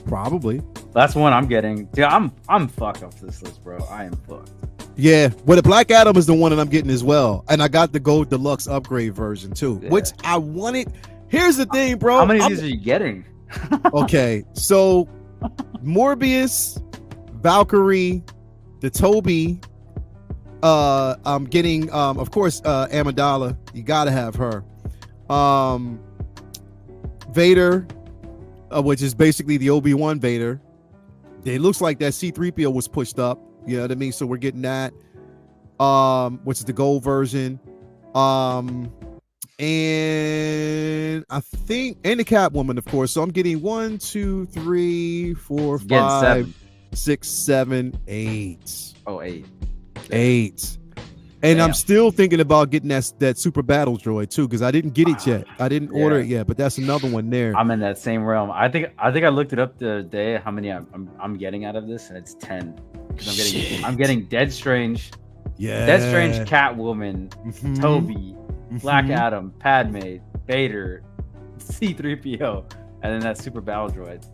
Probably. That's one I'm getting. Dude, I'm fucked up for this list, bro. I am fucked. Yeah, well, the Black Adam is the one that I'm getting as well, and I got the Gold Deluxe upgrade version too, which I wanted. Here's the thing, bro. How many of these are you getting? Okay, so Morbius, Valkyrie, the Toby. I'm getting, of course, Amidala. You gotta have her. Vader, which is basically the Obi-Wan Vader. It looks like that C-3PO was pushed up. You know what I mean? So we're getting that, which is the gold version. And I think, and the Catwoman, of course. So I'm getting 1, 2, 3, 4, 5, 6, 7, 8. Oh, 8. 8. And Damn. I'm still thinking about getting that super battle droid too, because I didn't get it yet. I didn't order it yet, but that's another one there. I'm in that same realm. I think I looked it up the other day how many I'm getting out of this, and it's 10. I'm getting Dead Strange, Dead Strange, Catwoman, Toby, Black Adam, Padme, Vader, C-3PO, and then that super battle droid.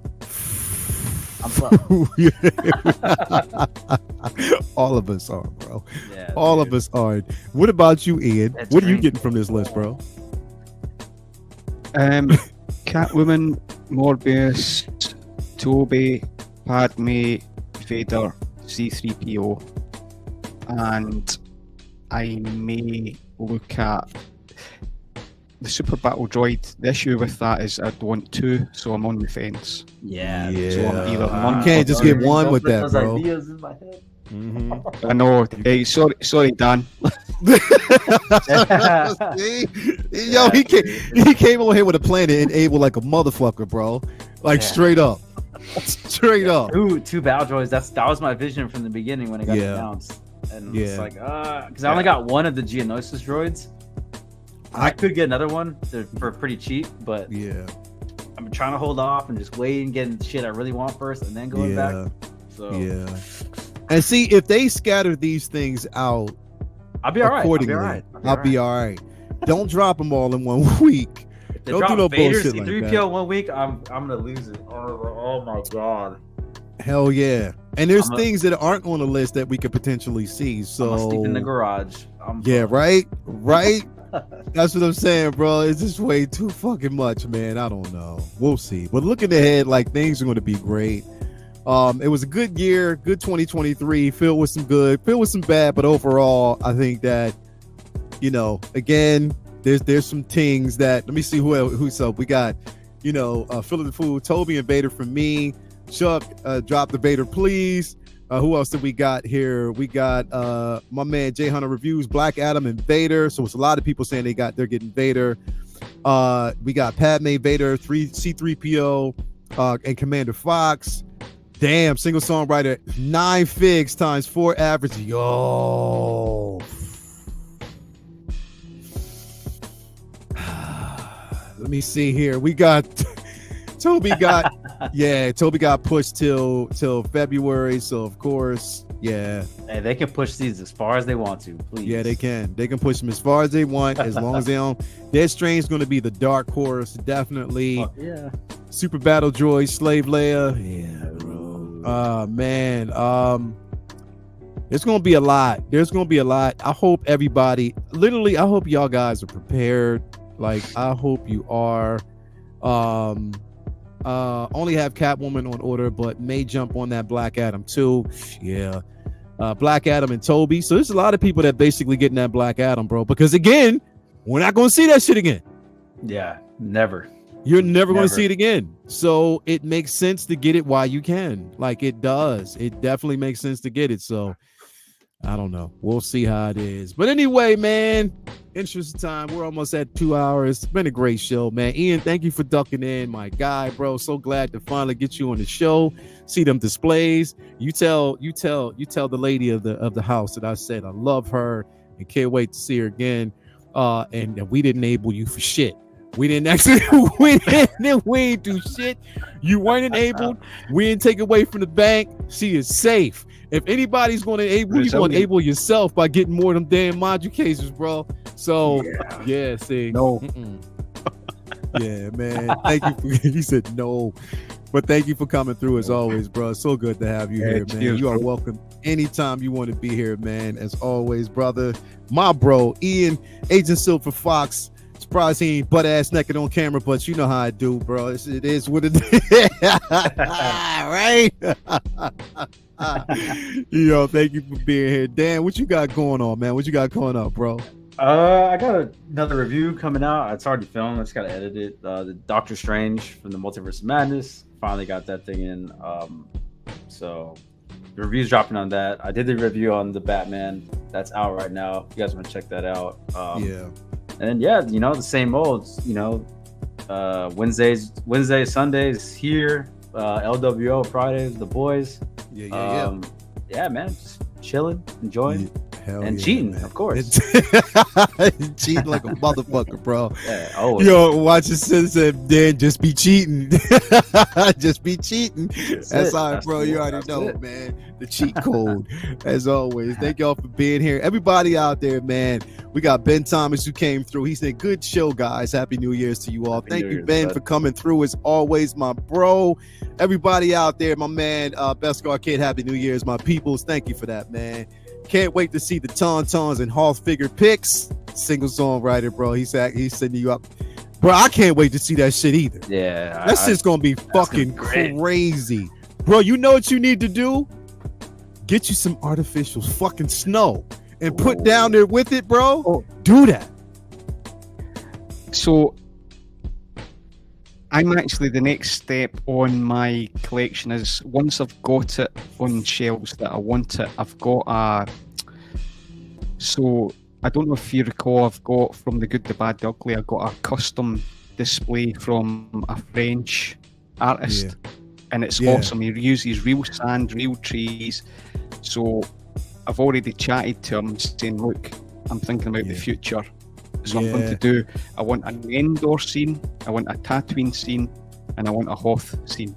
All of us are, bro. Yeah, all of us are. What about you, Ian? That's what are you great. getting from this list, bro? Catwoman, Morbius, Toby, Padme, Vader, C-3PO, and I may look at the Super Battle Droid. The issue with that is I don't want two, so I'm on the fence. Yeah. So I'm either one. You can't just get one with that, bro. Ideas in my head. I know. Hey, sorry, Dan. Yo, he came over here with a plan to enable like a motherfucker, bro. Like straight up. Straight up. Two battle droids. That was my vision from the beginning when it got announced. And it's like, because I only got one of the Geonosis droids. I could get another one for pretty cheap, but I'm trying to hold off and just wait and get shit I really want first, and then going back. So and see if they scatter these things out. I'll be all right. I'll be all right. Don't drop them all in 1 week. If they Don't drop do no Vader bullshit C-3PO like that. 1 week, I'm gonna lose it. Oh my god. Hell yeah! And there's things that aren't on the list that we could potentially see. So I'm gonna sleep in the garage. Right. That's what I'm saying, bro. It's just way too fucking much, man. I don't know. We'll see. But looking ahead, like things are going to be great. It was a good year, good 2023, filled with some good, filled with some bad, but overall, I think that, again, there's some things that, let me see who's up. We got, Philip the Fool, Toby and Vader from me. Chuck, drop the Vader, please. Who else did we got here? We got my man Jay Hunter reviews Black Adam and Vader. So it's a lot of people saying they're getting Vader. We got Padme, Vader, C-3PO, and Commander Fox. Damn, single songwriter, 9 figs times 4 average. Yo. Let me see here. We got Toby got pushed till February. So of course, Hey, they can push these as far as they want to, please. Yeah, they can. They can push them as far as they want, as long as they don't. Dead Strange is going to be the dark horse, definitely. Super Battle Droid, Slave Leia. Yeah, bro. Man. There's going to be a lot. I hope everybody, literally, I hope y'all guys are prepared. Like, I hope you are. Only have Catwoman on order, but may jump on that Black Adam too. Black Adam and Toby. So there's a lot of people that basically getting that Black Adam, bro. Because again, we're not going to see that shit again. Yeah, never. You're never going to see it again. So it makes sense to get it while you can. Like it does. It definitely makes sense to get it. So I don't know. We'll see how it is. But anyway, man, interest time. We're almost at 2 hours. It's been a great show, man. Ian, thank you for ducking in, my guy, bro. So glad to finally get you on the show. See them displays. You tell the lady of the house that I said I love her and can't wait to see her again. And we didn't enable you for shit. We didn't actually we ain't do shit. You weren't enabled. We didn't take away from the bank. She is safe. If anybody's going to enable, you're going to enable yourself by getting more of them damn module cases, bro. So, see. No. Yeah, man. Thank you. He said no. But thank you for coming through as always, bro. So good to have you here, man. You are welcome anytime you want to be here, man. As always, brother. My bro, Ian, Agent Silver Fox. Surprised he ain't butt ass naked on camera, but you know how I do, bro. It is what it is. Right? Thank you for being here. Dan, what you got going on, man? What you got going up, bro? I got another review coming out. It's already filmed. I just got to edit it. The Doctor Strange from the Multiverse of Madness. Finally got that thing in. So the review's dropping on that. I did the review on the Batman. That's out right now. If you guys want to check that out. And then the same old. Wednesdays, Sundays here. LWO Fridays, the boys. Yeah, man, just chilling, enjoying. And cheating, man. Of course. Cheating like a motherfucker, bro. Yeah, always. Yo, watch it said, Dan, just be cheating. Just be cheating. That's all right, bro. You already know, man. The cheat code, as always. Thank y'all for being here. Everybody out there, man. We got Ben Thomas who came through. He said, good show, guys. Happy New Year's to you all. Thank you, Ben, for coming through as always, my bro. Everybody out there, my man, Beskar Kid, Happy New Year's, my peoples. Thank you for that, man. Can't wait to see the Tauntauns and Hall figure pics. Single songwriter, bro. He's sending you up. Bro, I can't wait to see that shit either. Yeah. That's just going to be fucking crazy. Bro, you know what you need to do? Get you some artificial fucking snow and put down there with it, bro. Oh. Do that. So I'm actually, the next step on my collection is, once I've got it on shelves that I want it, I've got so I don't know if you recall, I've got from The Good, The Bad, The Ugly, I got a custom display from a French artist, and it's awesome. He uses real sand, real trees. So I've already chatted to him saying, look, I'm thinking about the future. So I'm going to do, I want an Endor scene, I want a Tatooine scene, and I want a Hoth scene.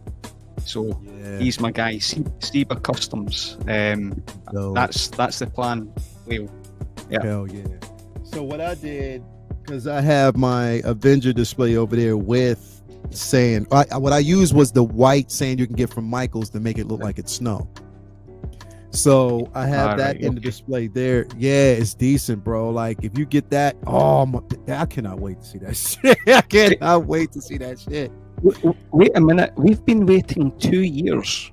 So he's my guy, Seba Customs. That's the plan, Leo. Yeah. Hell yeah. So what I did, because I have my Avenger display over there with sand. What I used was the white sand you can get from Michael's to make it look like it's snow. So I have that in the display there. Yeah, it's decent, bro. Like if you get that, I cannot wait to see that shit. I cannot wait to see that shit. Wait a minute. We've been waiting 2 years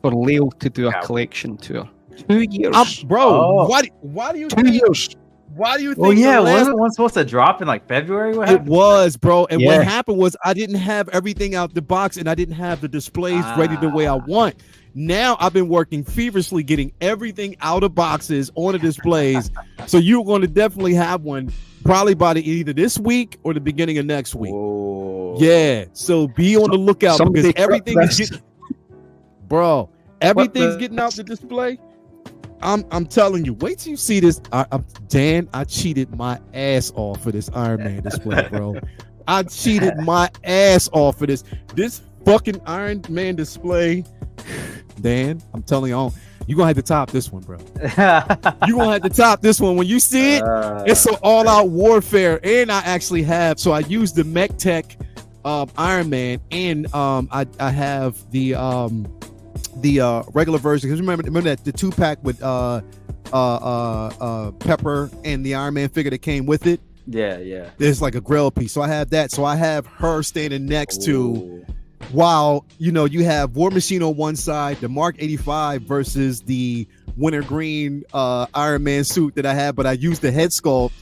for Leo to do a collection tour. 2 years. Bro, why do you 2 years? Why do you think? Oh yeah, wasn't one supposed to drop in like February? What happened? It was, bro. And what happened was I didn't have everything out the box, and I didn't have the displays ready the way I want. Now I've been working feverishly getting everything out of boxes on the displays. So you're going to definitely have one probably by either this week or the beginning of next week. Whoa. Yeah. So be on the lookout because everything is getting, everything's getting out the display. I'm telling you, wait till you see this. Dan, I cheated my ass off for this Iron Man display, bro. I cheated my ass off for this. This fucking Iron Man display. Dan, I'm telling you, you're gonna have to top this one, bro. You're gonna have to top this one. When you see it, it's an all-out warfare. And I actually have, so I use the Mech Tech Iron Man, and I have the regular version. Because remember that the 2-pack with Pepper and the Iron Man figure that came with it. Yeah. There's like a grill piece. So I have that. So I have her standing next to, while you have War Machine on one side, the Mark 85 versus the wintergreen Iron Man suit that I have, but I used the head sculpt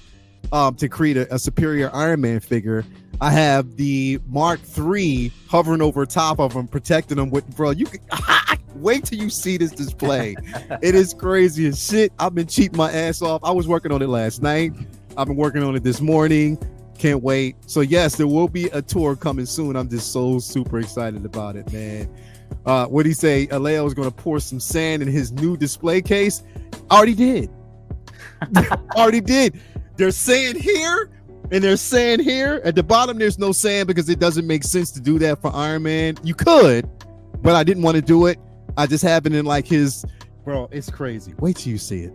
to create a superior Iron Man figure. I have the Mark III hovering over top of him, protecting him with, bro. You can wait till you see this display. It is crazy as shit. I've been cheating my ass off. I was working on it last night. I've been working on it this morning. Can't wait. So yes, there will be a tour coming soon. I'm just so super excited about it, man. What did he say? Aleo is going to pour some sand in his new display case. Already did. Already did. They're saying here and they're saying here. At the bottom, there's no sand because it doesn't make sense to do that for Iron Man. You could, but I didn't want to do it. I just have it in like his, bro, it's crazy. Wait till you see it.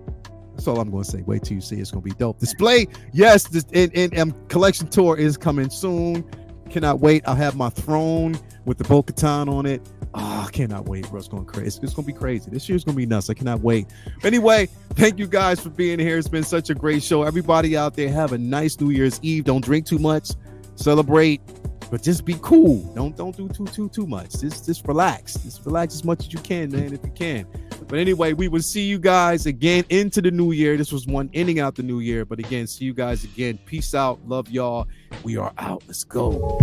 That's all I'm going to say. Wait till you see it. It's going to be dope. Display, yes, and collection tour is coming soon. Cannot wait. I'll have my throne with the Bo-Katan on it. I cannot wait, bro. It's going crazy. It's going to be crazy. This year's going to be nuts. I cannot wait. Anyway, thank you guys for being here. It's been such a great show. Everybody out there, have a nice New Year's Eve. Don't drink too much. Celebrate but just be cool. Don't do too much. Just relax. Just relax as much as you can, man, if you can. But anyway, we will see you guys again into the new year. This was one ending out the new year, but again, see you guys again. Peace out. Love y'all. We are out. Let's go.